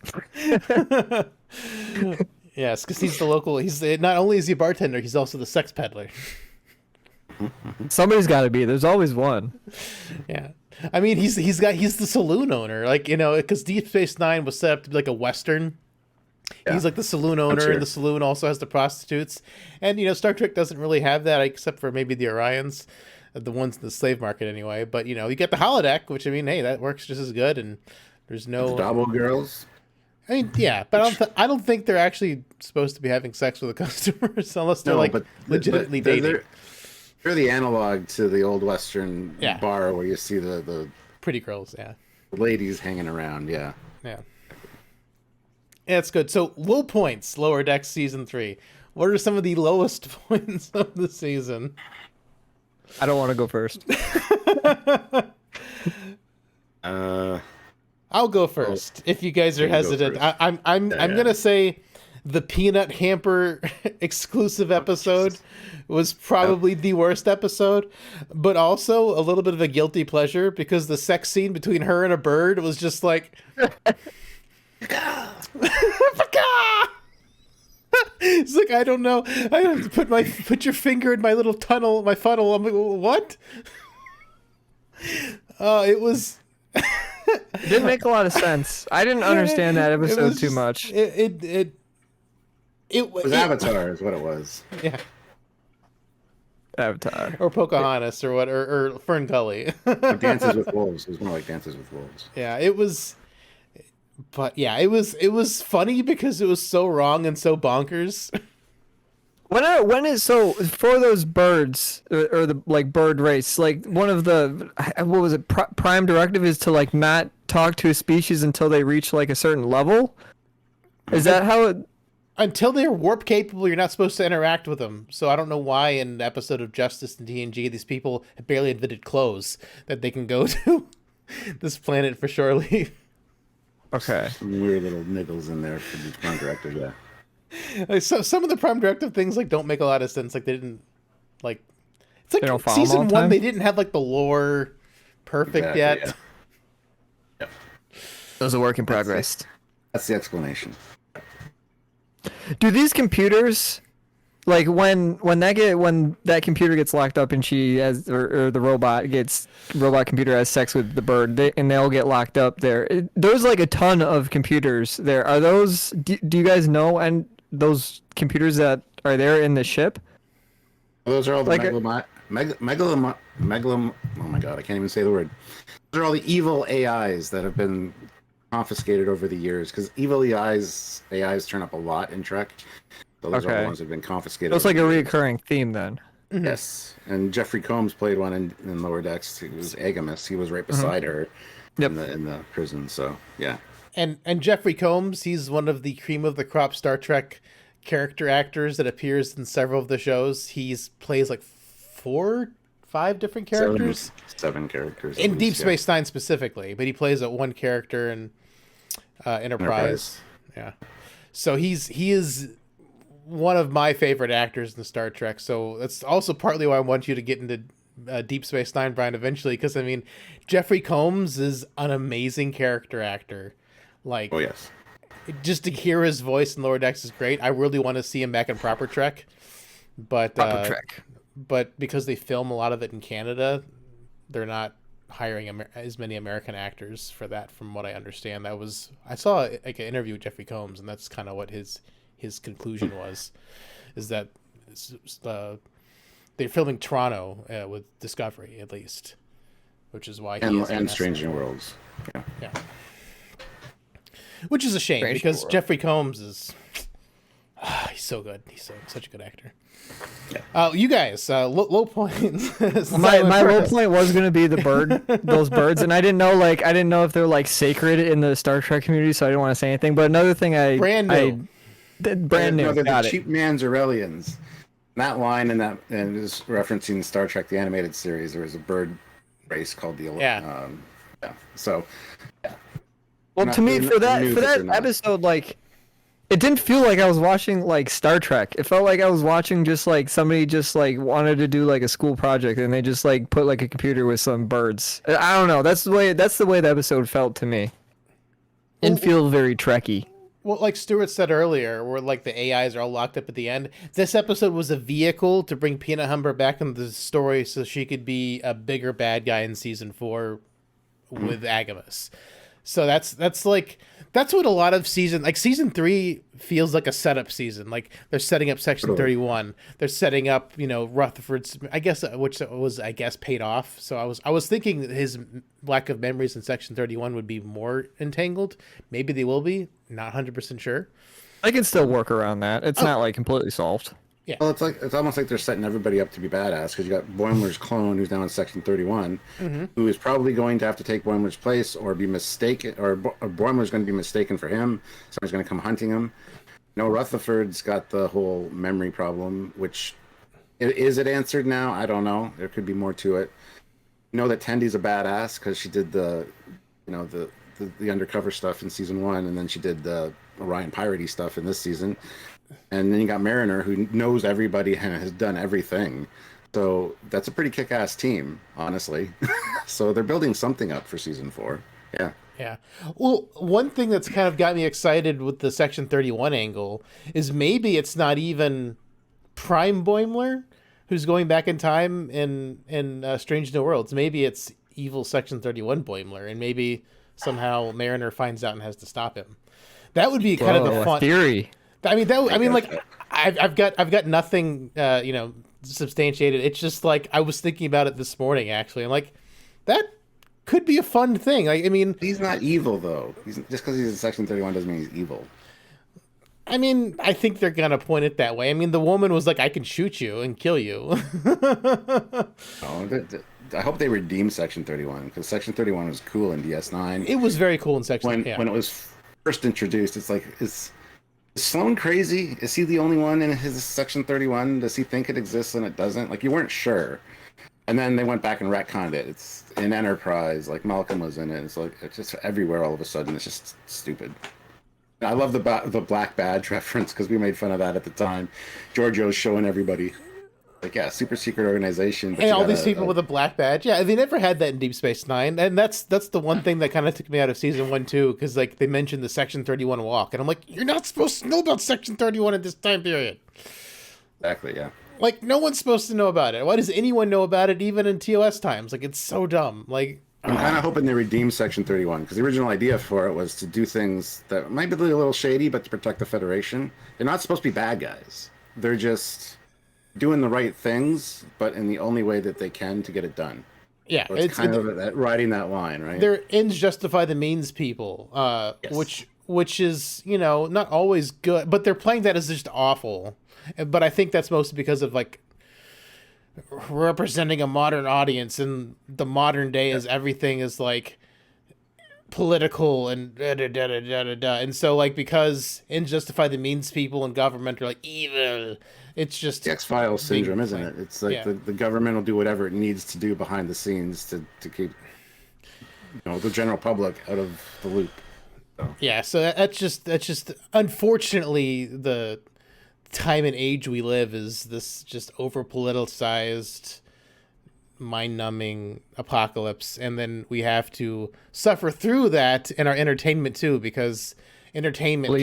Yes, because he's not only is he a bartender, he's also the sex peddler. Somebody's got to be. There's always one. Yeah, I mean he's the saloon owner, like because Deep Space Nine was set up to be like a Western. Yeah. He's like the saloon owner, and the saloon also has the prostitutes. And Star Trek doesn't really have that, except for maybe the Orions, the ones in the slave market anyway. But you get the holodeck, which I mean, hey, that works just as good. And there's no double girls. I mean, yeah, but I don't think they're actually supposed to be having sex with the customers unless they're legitimately dating. They're the analog to the old Western bar where you see the pretty girls, yeah, ladies hanging around, yeah. Yeah, it's good. So low points, Lower Decks season 3. What are some of the lowest points of the season? I don't want to go first. I'll go first if you guys are hesitant. I'm gonna say the peanut hamper exclusive episode was probably the worst episode, but also a little bit of a guilty pleasure because the sex scene between her and a bird was just like it's like I don't know. I have to put your finger in my little tunnel, my funnel. I'm like, what? It was. It didn't make a lot of sense. I didn't understand that episode too much. It was Avatar, is what it was. Yeah. Avatar. Or Pocahontas, or what, or Fern Gully. Dances with Wolves. It was more like Dances with Wolves. Yeah, it was. But yeah, it was funny because it was so wrong and so bonkers. When is so for those birds or the like bird race, like one of the what was it, prime directive is to like not talk to a species until they reach like a certain level? Is that how it? Until they're warp capable, you're not supposed to interact with them. So I don't know why in an episode of Justice and TNG, these people have barely invented clothes that they can go to this planet for shore leave. Okay. Some weird little niggles in there for the prime directive, yeah. Like, so some of the prime directive things like don't make a lot of sense. Like they didn't like. It's like season 1 they didn't have like the lore perfect yet. Yeah. Yep. It was a work in progress. That's the explanation. Do these computers, like when that computer gets locked up and she has or the robot computer has sex with the bird, and they all get locked up there. There's like a ton of computers there. Are those? Do you guys know? And those computers that are there in the ship? Those are all the oh my god, I can't even say the word. Those are all the evil AIs that have been confiscated over the years, because evil AIs turn up a lot in Trek. Those are the Okay. ones that have been confiscated. So it's like a over the years. reoccurring theme then. Yes, and Jeffrey Combs played one in Lower Decks. He was Agamus. He was right beside her Yep. in the prison. So yeah, And Jeffrey Combs, he's one of the cream of the crop Star Trek character actors that appears in several of the shows. He's plays like 4-5 different characters seven characters at in least, Deep yeah. Space Nine specifically, but he plays one character in Enterprise. Yeah, so he is one of my favorite actors in Star Trek. So that's also partly why I want you to get into Deep Space Nine, Brian, eventually, because I mean, Jeffrey Combs is an amazing character actor. Like, Oh yes, just to hear his voice in Lower Decks is great. I really want to see him back in Proper Trek, but Trek. but because they film a lot of it in Canada, they're not hiring as many American actors for that. From what I understand, I saw like an interview with Jeffrey Combs, and that's kind of what his conclusion was, is that they're filming Toronto with Discovery at least, which is why and Strange New Worlds. Yeah. yeah. Which is a shame Strange because World. Jeffrey Combs is he's so good. He's such a good actor. Yeah. You guys, low points. My low point was gonna be the bird, those birds, and I didn't know if they're like sacred in the Star Trek community, so I didn't want to say anything. But another thing Brand new. brand new. No, they're Got the it. cheap man's Aurelians. That line and is referencing Star Trek the animated series. There was a bird race called the Yeah. yeah. So Well, Not- to me, they're for not that news for if that they're not. episode, like, it didn't feel like I was watching like Star Trek. It felt like I was watching just like somebody just like wanted to do like a school project, and they just like put like a computer with some birds. I don't know. That's the way the episode felt to me. Didn't feel very Trekky. Well, like Stuart said earlier, where like the AIs are all locked up at the end. This episode was a vehicle to bring Peanut Humber back into the story, so she could be a bigger bad guy in season 4 with Agamus. So that's what a lot of season 3 feels like a setup season. Like they're setting up Section 31. They're setting up, Rutherford's, which was paid off. So I was thinking that his lack of memories in Section 31 would be more entangled. Maybe they will be. Not 100% sure. I can still work around that. It's not like completely solved. well, it's almost like they're setting everybody up to be badass because you got Boimler's clone who's now in Section 31, who is probably going to have to take Boimler's place or be mistaken, or Boimler's going to be mistaken for him. Somebody's going to come hunting him. Rutherford's got the whole memory problem, which is it answered now? I don't know. There could be more to it. That Tendy's a badass because she did the undercover stuff in season 1, and then she did the Orion piratey stuff in this season. And then you got Mariner, who knows everybody and has done everything. So that's a pretty kick-ass team, honestly. So they're building something up for season 4. Yeah. Yeah. Well, one thing that's kind of got me excited with the Section 31 angle is maybe it's not even Prime Boimler who's going back in time in Strange New Worlds. Maybe it's evil Section 31 Boimler, and maybe somehow Mariner finds out and has to stop him. That would be kind of a fun theory. I mean, I've got nothing, substantiated. It's just like I was thinking about it this morning. Actually, I'm like, that could be a fun thing. I mean, He's not evil, though. Just because he's in Section 31 doesn't mean he's evil. I mean, I think they're gonna point it that way. I mean, the woman was like, "I can shoot you and kill you." I hope they redeem Section 31 because Section 31 was cool in DS9. It was very cool in Section. When it was first introduced, it's like, is Sloan crazy? Is he the only one in his Section 31? Does he think it exists and it doesn't? Like, you weren't sure. And then they went back and retconned it. It's in Enterprise, like Malcolm was in it. It's like, it's just everywhere all of a sudden. It's just stupid. I love the black badge reference because we made fun of that at the time. Giorgio's showing everybody, like, yeah, super secret organization. But Hey, you all got these people with a black badge. Yeah, they never had that in Deep Space Nine, and that's the one thing that kind of took me out of season 1 too, because like they mentioned the Section 31 walk, and I'm like, you're not supposed to know about Section 31 at this time period. Exactly, yeah. Like, no one's supposed to know about it. Why does anyone know about it, even in TOS times? Like, it's so dumb. Like, I'm kind of hoping they redeem Section 31 because the original idea for it was to do things that might be a little shady, but to protect the Federation. They're not supposed to be bad guys. They're just doing the right things, but in the only way that they can to get it done. yeah, So it's kind of riding that line, right? they're ends justify the means people, Yes. which is, you know, not always good, but they're playing that as just awful. But I think that's mostly because of like representing a modern audience, and the modern day is everything is like political and da, da, da, da, da, da, da. And so like because in Justify the Means people and government are like evil, it's just The X-Files syndrome, isn't it? It's like the government will do whatever it needs to do behind the scenes to keep the general public out of the loop. So. Yeah, so that's just unfortunately the time and age we live is this just over politicized, mind-numbing apocalypse, and then we have to suffer through that in our entertainment too, because entertainment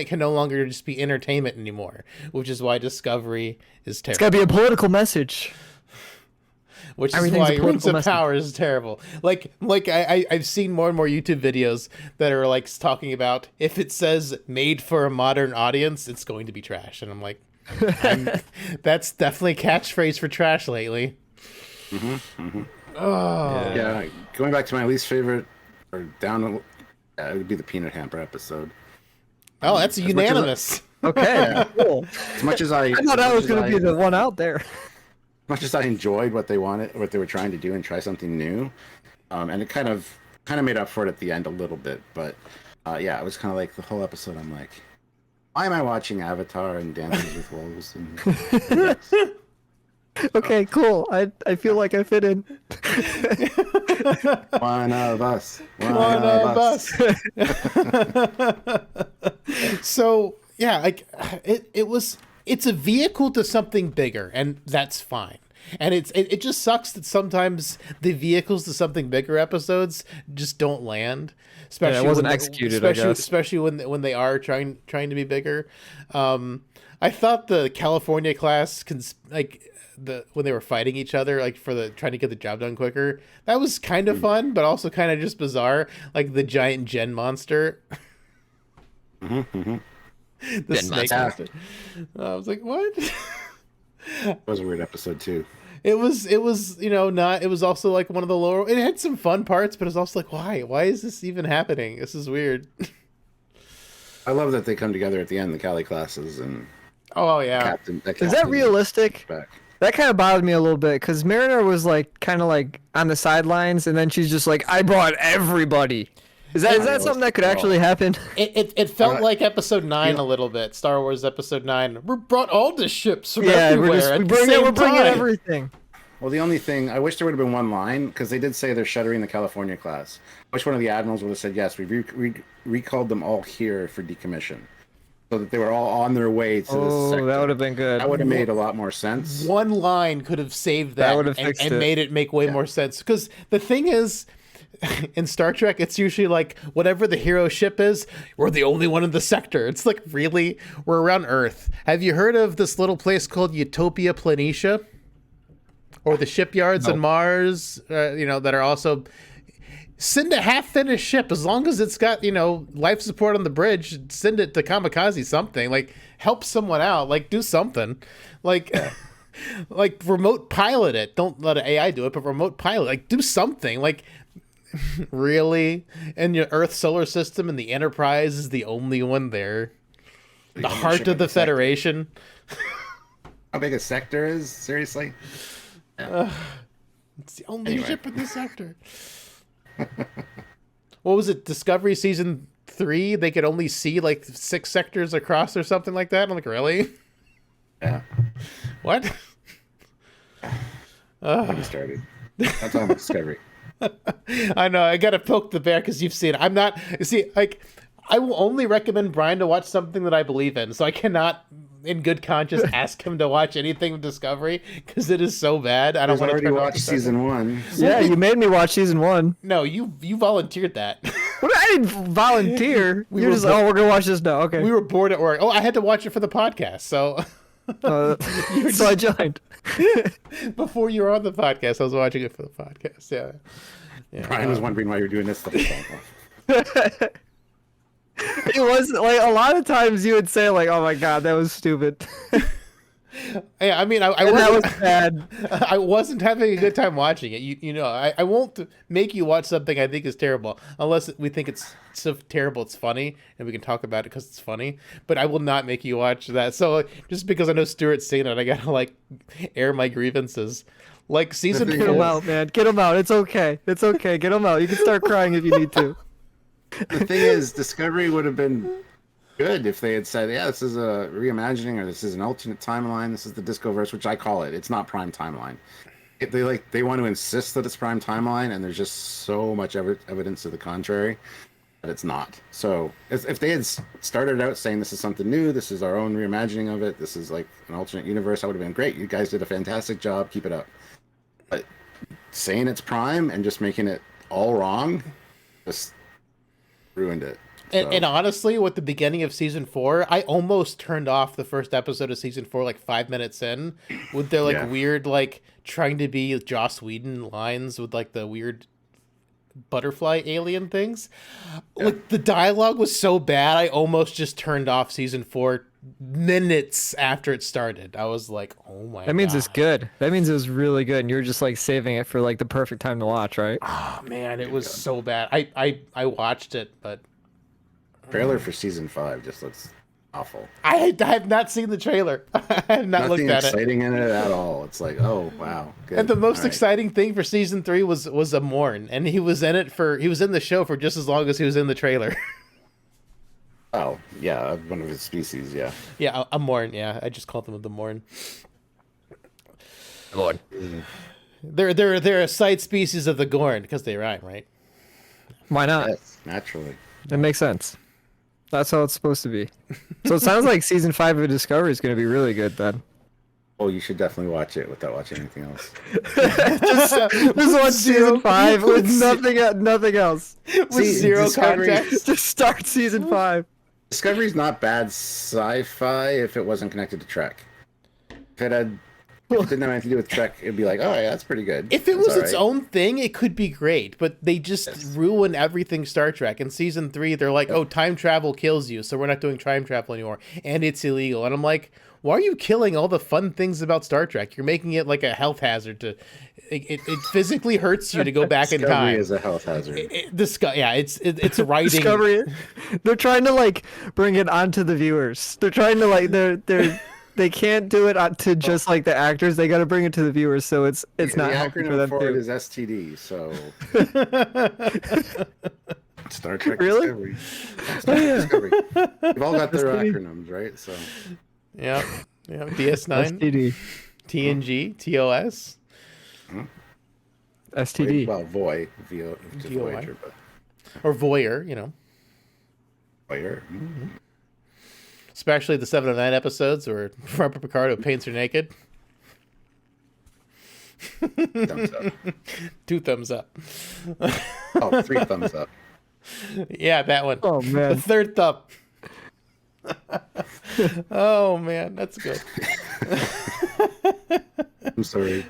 can no longer just be entertainment anymore, which is why Discovery is terrible. It's got to be a political message. Which is why Rings of Power is terrible. Like I've seen more and more YouTube videos that are like talking about if it says made for a modern audience, it's going to be trash. And I'm like, that's definitely a catchphrase for trash lately. Oh. Yeah, going back to my least favorite, or down, it would be the Peanut Hamper episode. Oh, that's unanimous. Okay, cool. As much as I thought I was going to be the one out there. As much as I enjoyed what they were trying to do and try something new, and it kind of made up for it at the end a little bit. But yeah, it was kind of like the whole episode. I'm like, why am I watching Avatar and Dances with Wolves? And Okay, cool. I feel like I fit in. One of us. One of us. So yeah, like it's a vehicle to something bigger, and that's fine. And it just sucks that sometimes the vehicles to something bigger episodes just don't land. Especially it wasn't executed. I guess. Especially when they are trying to be bigger. I thought the California class when they were fighting each other, like for trying to get the job done quicker, that was kind of fun, but also kind of just bizarre. Like the giant gen monster. The snake monster. I was like, what? It was a weird episode too. It was it was also like one of the lower, it had some fun parts, but it was also like, why is this even happening? This is weird. I love that they come together at the end, the Cali classes, and oh yeah. Captain is that realistic? Back. That kind of bothered me a little bit because Mariner was like kind of like on the sidelines, and then she's just like, I brought everybody. Is that something that could actually happen? It felt like episode 9 a little bit. Star Wars episode 9. We brought all the ships from everywhere. We're bringing everything. Well, the only thing, I wish there would have been one line, because they did say they're shuttering the California class. I wish one of the admirals would have said, yes, we recalled them all here for decommission. So that they were all on their way to this sector. That would have been good. That would have made a lot more sense. One line could have saved that would have fixed and made it make way more sense. Because the thing is, in Star Trek, it's usually like whatever the hero ship is, we're the only one in the sector. It's like, really? We're around Earth. Have you heard of this little place called Utopia Planitia? Or the shipyards on Mars, that are also... Send a half-finished ship, as long as it's got, life support on the bridge, send it to kamikaze something. Like, help someone out. Like, do something. Like, like remote pilot it. Don't let an AI do it, but remote pilot. Like, do something. Like, really? And your Earth solar system and the Enterprise is the only one there. The heart of the Federation. How big a sector is? Seriously? Yeah. It's the only ship in the sector. What was it? Discovery season 3? They could only see like 6 sectors across or something like that. I'm like, really? Yeah. What? When it started. That's all Discovery. I know. I gotta poke the bear because you've seen it. I'm not. See, like, I will only recommend Brian to watch something that I believe in. So I cannot, in good conscience, ask him to watch anything with Discovery because it is so bad. I don't want to already watched season 1. Yeah, you made me watch season 1. No, you volunteered that. What? I didn't volunteer. You're just we're gonna watch this now. Okay. We were bored at work. Oh, I had to watch it for the podcast, so. So I joined. Before you were on the podcast, I was watching it for the podcast. Yeah. Brian was wondering why you were doing this stuff. It was like a lot of times you would say like, "Oh my god, that was stupid." Yeah, I mean, I And that was wasn't, bad. I wasn't having a good time watching it. You know, I won't make you watch something I think is terrible unless we think it's so terrible it's funny and we can talk about it because it's funny. But I will not make you watch that. So just because I know Stuart's seen it, I gotta like air my grievances. Like season thing Get him 4. out, man. Get him out. It's okay. It's okay. Get him out. You can start crying if you need to. The thing is, Discovery would have been good if they had said, "Yeah, this is a reimagining, or this is an alternate timeline. This is the Discoverse," which I call it. It's not prime timeline. They want to insist that it's prime timeline, and there's just so much evidence to the contrary that it's not. So if they had started out saying this is something new, this is our own reimagining of it, this is like an alternate universe, I would have been great. You guys did a fantastic job. Keep it up. But saying it's prime and just making it all wrong just ruined it. And honestly, with the beginning of season 4, I almost turned off the first episode of season 4 like 5 minutes in with their like weird like trying to be Joss Whedon lines with like the weird butterfly alien things. Like the dialogue was so bad, I almost just turned off season 4 minutes after it started. I was like, oh my god. That means it's good. That means it was really good, and you're just like saving it for like the perfect time to watch, right? Oh man, it was so bad. I watched it, but Trailer for season 5 just looks awful. I have not seen the trailer. I have not Nothing looked at it. exciting in it at all. It's like, oh wow. Good. And the most All right. exciting thing for season 3 was a Morn, and he was in the show for just as long as he was in the trailer. Oh yeah, one of his species. Yeah. Yeah, a Morn. Yeah, I just called him the Morn. Lord. They're a side species of the Gorn because they rhyme, right? Why not? Yes, naturally. It makes sense. That's how it's supposed to be. So it sounds like season 5 of Discovery is going to be really good then. Oh, you should definitely watch it without watching anything else. Just watch season 5 with nothing else. With zero Discovery- context. Just start season 5. Discovery's not bad sci-fi if it wasn't connected to Trek. If it didn't have anything to do with Trek, it'd be like, oh yeah, that's pretty good. If it That's was its all right. own thing, it could be great, but they just ruin everything Star Trek. In season 3, they're like, oh, time travel kills you, so we're not doing time travel anymore, and it's illegal. And I'm like, why are you killing all the fun things about Star Trek? You're making it like a health hazard. It physically hurts you to go back in Discovery time. is a health hazard. It's writing. Discovery. They're trying to like bring it onto the viewers. They're trying to like they can't do it to just like the actors. They got to bring it to the viewers, so it's not the healthy for acronym them for it too. is STD. So Star Trek Really? Discovery. Star Trek Discovery. We've all got their STD. acronyms, right? So Yeah. DS9, STD. TNG, TOS. STD. well, Voy, to VOI. Voyager, but Or Voyeur, you know. Voyager. Especially the 7 of 9 episodes where Robert Picardo paints her naked. Thumbs up. 2 thumbs up. Oh, 3 thumbs up. Yeah, that one. Oh The man. 3rd thumb. Oh man, that's good. I'm sorry.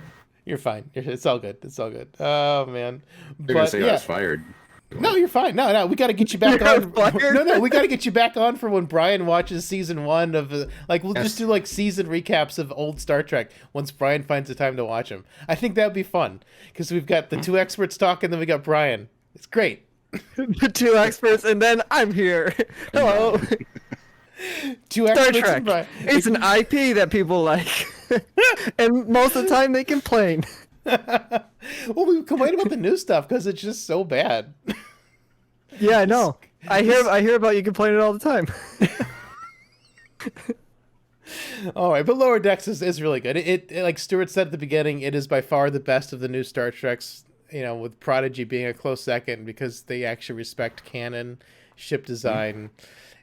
You're fine. It's all good. It's all good. Oh man. They're gonna say I was fired. No, you're fine. No, we got to get you back You're on. fired. No, we got to get you back on for when Brian watches season 1 of we'll just do like season recaps of old Star Trek once Brian finds the time to watch them. I think that would be fun because we've got the 2 experts talking, then we got Brian. It's great. The 2 experts, and then I'm here. Hello. 2 Star experts Trek. and Brian. It's an IP that people like, and most of the time they complain. Well, we complain about the new stuff because it's just so bad. Yeah, I know. I hear about you complaining all the time. All right, but Lower Decks is really good. It like Stuart said at the beginning, it is by far the best of the new Star Treks. You know, with Prodigy being a close second because they actually respect canon, ship design,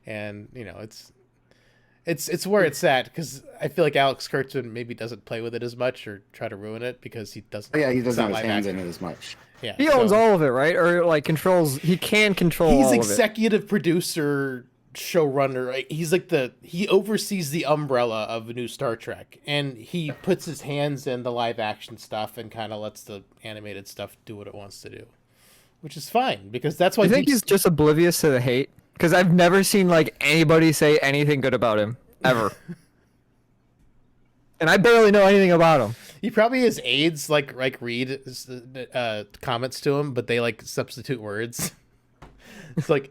and you know it's where it's at. Because I feel like Alex Kurtzman maybe doesn't play with it as much or try to ruin it because he doesn't. Oh, yeah, he it's doesn't not have his live hands action. in it as much. Yeah, He owns so all of it, right? Or like controls. He can control he's all of it. executive producer, showrunner. Right? He's like he oversees the umbrella of new Star Trek, and he puts his hands in the live action stuff and kind of lets the animated stuff do what it wants to do, which is fine because that's why I think he's just oblivious to the hate because I've never seen like anybody say anything good about him ever. and I barely know anything about him. He probably has aides like read comments to him, but they like substitute words. It's like,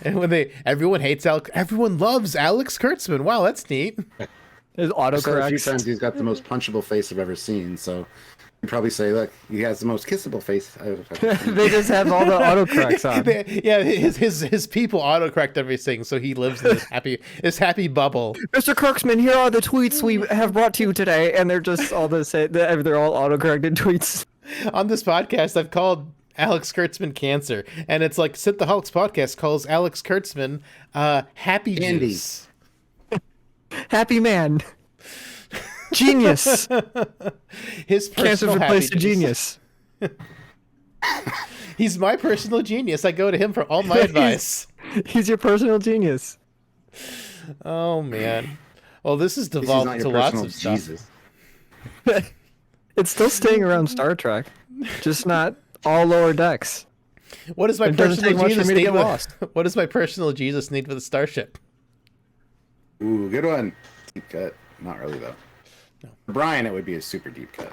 and when everyone loves Alex Kurtzman. Wow, that's neat. His A few autocorrect. times he's got the most punchable face I've ever seen. So you probably say, look, he has the most kissable face I've ever seen. They just have all the autocorrects on. Yeah, his people autocorrect everything, so he lives in this happy bubble. Mr. Kirksman, here are the tweets we have brought to you today, and they're just all the same. They're all autocorrected tweets. On this podcast, I've called Alex Kurtzman cancer, and it's like Synthaholics podcast calls Alex Kurtzman happy Andy. juice. Happy man. Genius. His Cancer personal replaced a happiness. genius. He's my personal genius. I go to him for all my advice. He's your personal genius. Oh man. Well, this has He's devolved not to your lots personal of stuff. Jesus. It's still staying around Star Trek, just not all lower decks. What does my It doesn't personal take much for Jesus me to need? get With, lost. what does my personal Jesus need with a starship? Ooh, good one. Deep cut. Not really though. No. For Brian, it would be a super deep cut.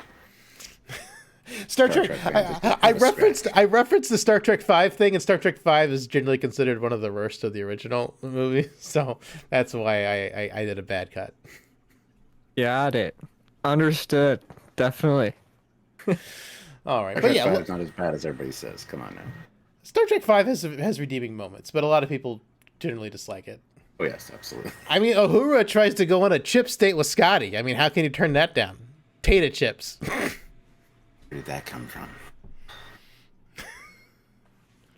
Star Trek. fans just I have a referenced the Star Trek V thing, and Star Trek V is generally considered one of the worst of the original movies, so that's why I did a bad cut. Got it. Understood. Definitely. All right, Star but Trek yeah, 5 is not as bad as everybody says. Come on now. Star Trek V has redeeming moments, but a lot of people generally dislike it. Oh yes, absolutely. I mean, Uhura tries to go on a chips date with Scotty. I mean, how can you turn that down? Potato chips. Where did that come from?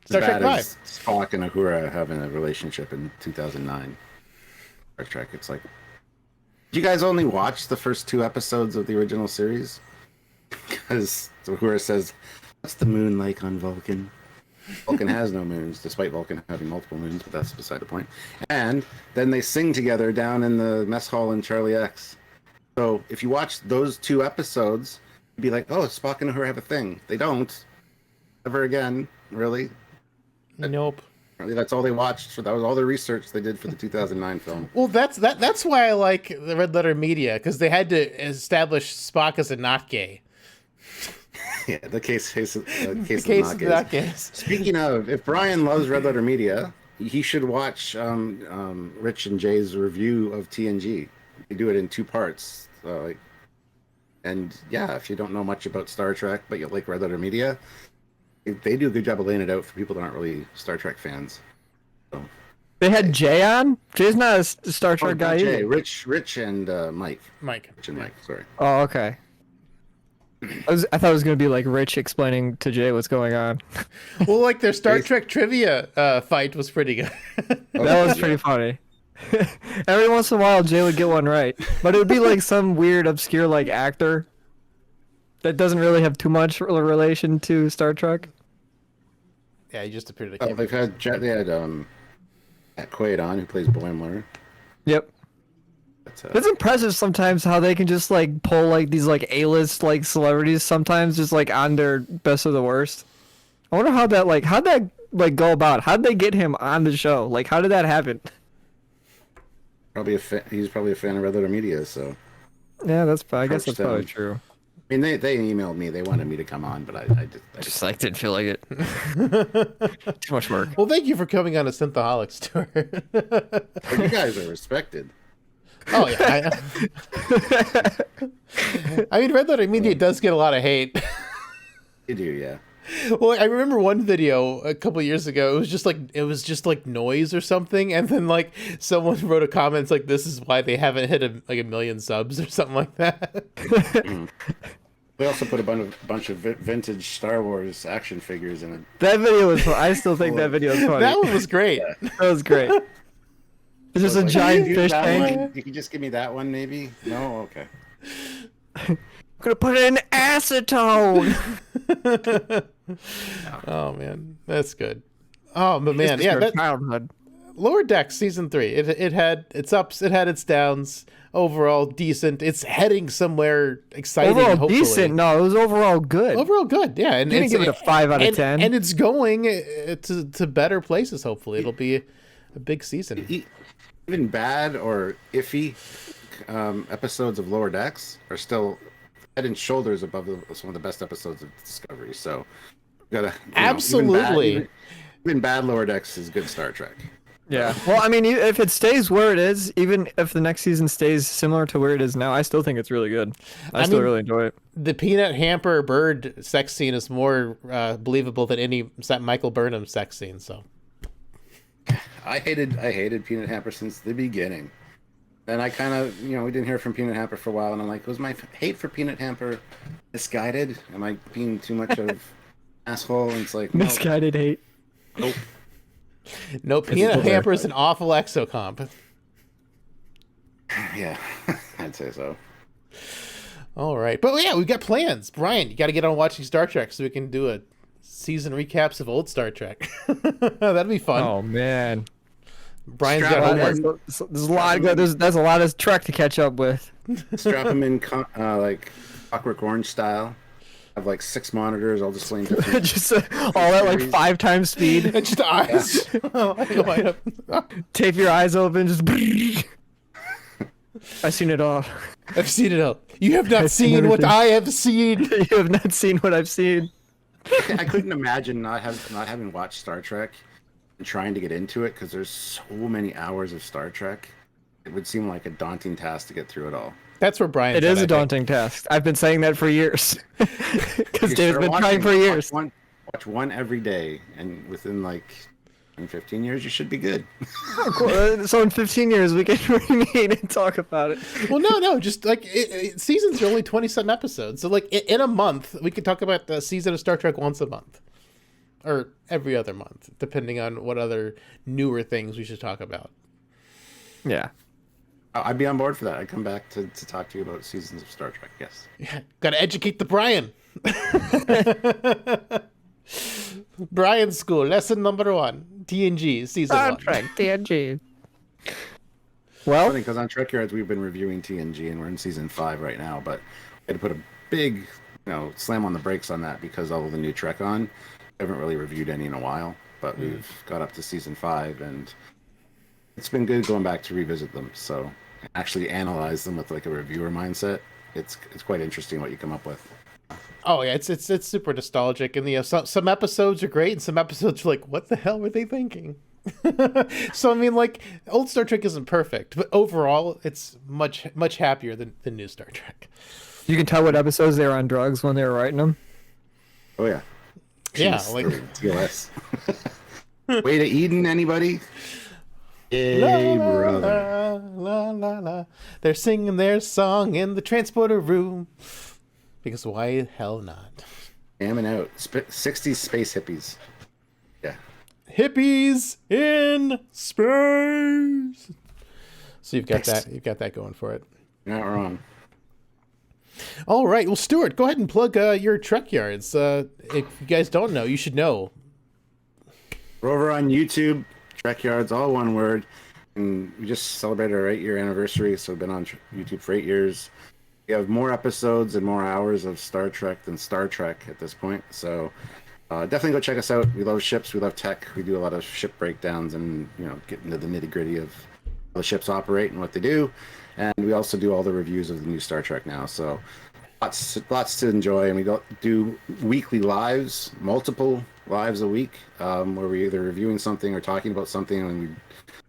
Star As Trek bad V. as Spock and Uhura having a relationship in 2009. Star Trek. It's like, did you guys only watch the first 2 episodes of the original series? Because Uhura says, "What's the moon like on Vulcan?" Vulcan has no moons, despite Vulcan having multiple moons, but that's beside the point. And then they sing together down in the mess hall in Charlie X. So if you watch those 2 episodes, you'd be like, "Oh, Spock and Uhura have a thing." They don't. Ever again, really. Nope. Apparently that's all they watched. For that was all the research they did for the 2009 film. Well, that's why I like the Red Letter Media, because they had to establish Spock as a not gay. Yeah, the case of Case not of gays. not gays. Speaking of, if Brian loves Red Letter Media, he should watch Rich and Jay's review of TNG. They do it in 2 parts. And yeah, if you don't know much about Star Trek, but you like Red Letter Media, they do a good job of laying it out for people that aren't really Star Trek fans. So, They had Jay on? Jay's not a Star Trek guy Jay, either. Rich and Mike. Mike. Rich and Mike, sorry. Oh, okay. I thought it was going to be like Rich explaining to Jay what's going on. Well, like their Star Trek trivia fight was pretty good. That was pretty funny. Every once in a while, Jay would get one right. But it would be like some weird, obscure like actor that doesn't really have too much relation to Star Trek. Yeah, he just appeared at Oh, they had Matt Quaid on, who plays Boimler. Yep. It's impressive sometimes how they can just like pull like these like A-list like celebrities sometimes just like on their best of the worst. I wonder how'd that like go about? How'd they get him on the show? Like how did that happen? He's probably a fan of Red Letter Media, so. Yeah, I guess that's probably them. true. I mean, they emailed me. They wanted me to come on, but I just Just like didn't feel like it. Too much work. Well, thank you for coming on a Synthaholics tour. But you guys are respected. Oh yeah. I mean, Red Letter Media does get a lot of hate. You do, yeah. Well, I remember one video a couple years ago. It was just like noise or something, and then like someone wrote a comment like, "This is why they haven't hit a million subs" or something like that. They also put a bunch of vintage Star Wars action figures in it. That video was I still think that video was funny. That one was great. That was great. It's just a giant fish tank. You can just give me that one, maybe? No? Okay. I'm gonna put it in acetone. Oh man, that's good. Oh, but man, This is yeah, our childhood. Lower Decks season 3. It had its ups, it had its downs. Overall decent. It's heading somewhere exciting. Overall hopefully. decent. No, it was overall good. Overall good, yeah. And Didn't give it a 5 out of 10. And it's going to better places. Hopefully, it'll be a big season. Even bad or iffy episodes of Lower Decks are still head and shoulders above some of the best episodes of Discovery. So, gotta Absolutely. even bad Lower Decks is good Star Trek. Yeah. Well, I mean, if it stays where it is, even if the next season stays similar to where it is now, I still think it's really good. I still really enjoy it. The peanut hamper bird sex scene is more believable than any Michael Burnham sex scene. So I hated Peanut Hamper since the beginning. And I kind of, we didn't hear from Peanut Hamper for a while, and I'm like, was my hate for Peanut Hamper misguided? Am I being too much of asshole? And it's like, no. Misguided hate. Nope. No, Peanut Hamper is an awful exocomp. Yeah, I'd say so. All right. But yeah, we've got plans. Brian, you got to get on watching Star Trek so we can do a season recaps of old Star Trek. That'd be fun. Oh, man. Brian's got homework. There's a lot of there's a lot of Trek to catch up with. Strap them in like Clockwork Orange style. Have like 6 monitors all displaying different. Just all at like 5 times speed. And just eyes. Tape your eyes open. Just. I've seen it all. I've seen it all. You have not seen what I have seen. You have not seen what I've seen. I couldn't imagine not having watched Star Trek and trying to get into it because there's so many hours of Star Trek. It would seem like a daunting task to get through it all. That's where Brian. It is a daunting task. I've been saying that for years. Because Dave's been trying for years. Watch one every day, and within like 15 years, you should be good. So in 15 years, we can re-meet and talk about it. Well, no, just like seasons are only 20-something episodes. So like in a month, we could talk about the season of Star Trek once a month. Or every other month, depending on what other newer things we should talk about. Yeah. I'd be on board for that. I'd come back to talk to you about seasons of Star Trek, yes. Yeah, gotta educate the Brian. Brian School, lesson number 1. TNG, season 1. Star Trek, TNG. Well, funny because on Trek Yards we've been reviewing TNG and we're in season 5 right now, but I had to put a big, slam on the brakes on that because all of the new Trek on. I haven't really reviewed any in a while, but we've got up to season 5 and it's been good going back to revisit them. So actually analyze them with like a reviewer mindset. It's quite interesting what you come up with. Oh yeah, it's super nostalgic, and some episodes are great, and some episodes are like, what the hell were they thinking? So I mean, like, old Star Trek isn't perfect, but overall, it's much happier than new Star Trek. You can tell what episodes they were on drugs when they were writing them. Oh yeah, yeah, jeez, like TOS. Way to Eden, anybody? Hey, brother. La, la, la. They're singing their song in the transporter room. Because why the hell not? Jamming out. 60s space hippies. Yeah. Hippies in space. So you've got that going for it. You're not wrong. All right. Well, Stuart, go ahead and plug your Trek Yards. If you guys don't know, you should know. We're over on YouTube. Trek Yards, all one word. And we just celebrated our 8-year anniversary, so we've been on YouTube for 8 years. We have more episodes and more hours of Star Trek than Star Trek at this point. So definitely go check us out. We love ships. We love tech. We do a lot of ship breakdowns and get into the nitty gritty of how the ships operate and what they do. And we also do all the reviews of the new Star Trek now. So lots to enjoy. And we do weekly lives, multiple lives a week, where we're either reviewing something or talking about something, and we like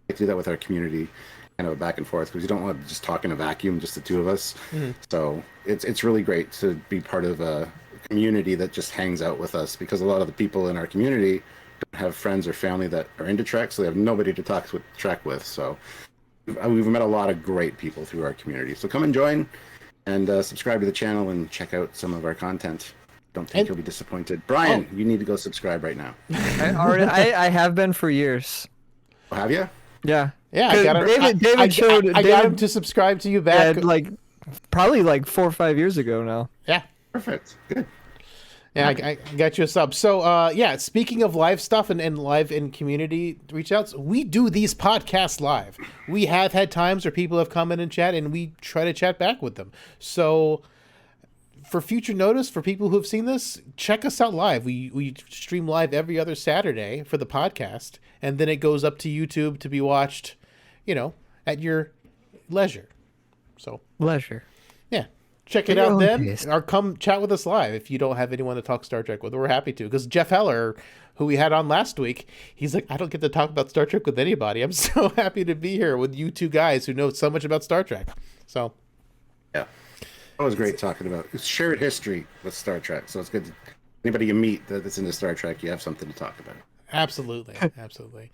to do that with our community, kind of back and forth, because you don't want to just talk in a vacuum, just the two of us. Mm-hmm. So it's really great to be part of a community that just hangs out with us, because a lot of the people in our community don't have friends or family that are into Trek, so they have nobody to talk with Trek with. So we've met a lot of great people through our community. So come and join and subscribe to the channel and check out some of our content. Don't think you'll be disappointed. Brian, you need to go subscribe right now. I have been for years. Oh, have you? Yeah. Yeah, I got him to subscribe to you back. Yeah, probably 4 or 5 years ago now. Yeah. Perfect. Good. Yeah, I got you a sub. So, speaking of live stuff and live in community reach outs, we do these podcasts live. We have had times where people have come in and chat, and we try to chat back with them. So, for future notice, for people who have seen this, check us out live. We stream live every other Saturday for the podcast, and then it goes up to YouTube to be watched, at your leisure. So Pleasure. yeah, check it Your out own then, taste. or come chat with us live if you don't have anyone to talk Star Trek with. We're happy to, because Jeff Heller, who we had on last week, he's like, I don't get to talk about Star Trek with anybody. I'm so happy to be here with you two guys who know so much about Star Trek. So Yeah. It was great talking about shared history with Star Trek. So it's good. Anybody you meet that's into Star Trek, you have something to talk about. absolutely, absolutely.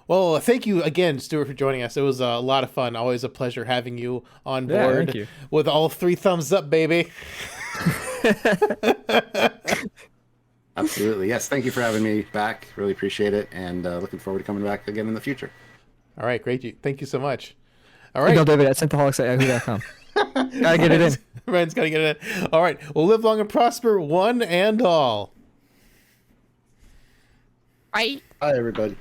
Well, thank you again, Stuart, for joining us. It was a lot of fun. Always a pleasure having you on Yeah, board thank you. with all 3 thumbs up, baby. Absolutely. Yes. Thank you for having me back. Really appreciate it. And looking forward to coming back again in the future. All right, great. Thank you so much. All right. Email David at synthaholics@yahoo.com. Gotta get it in. Ryan's got to get it in. All right. Well, live long and prosper, one and all. Bye, everybody.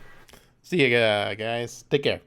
See you guys. Take care.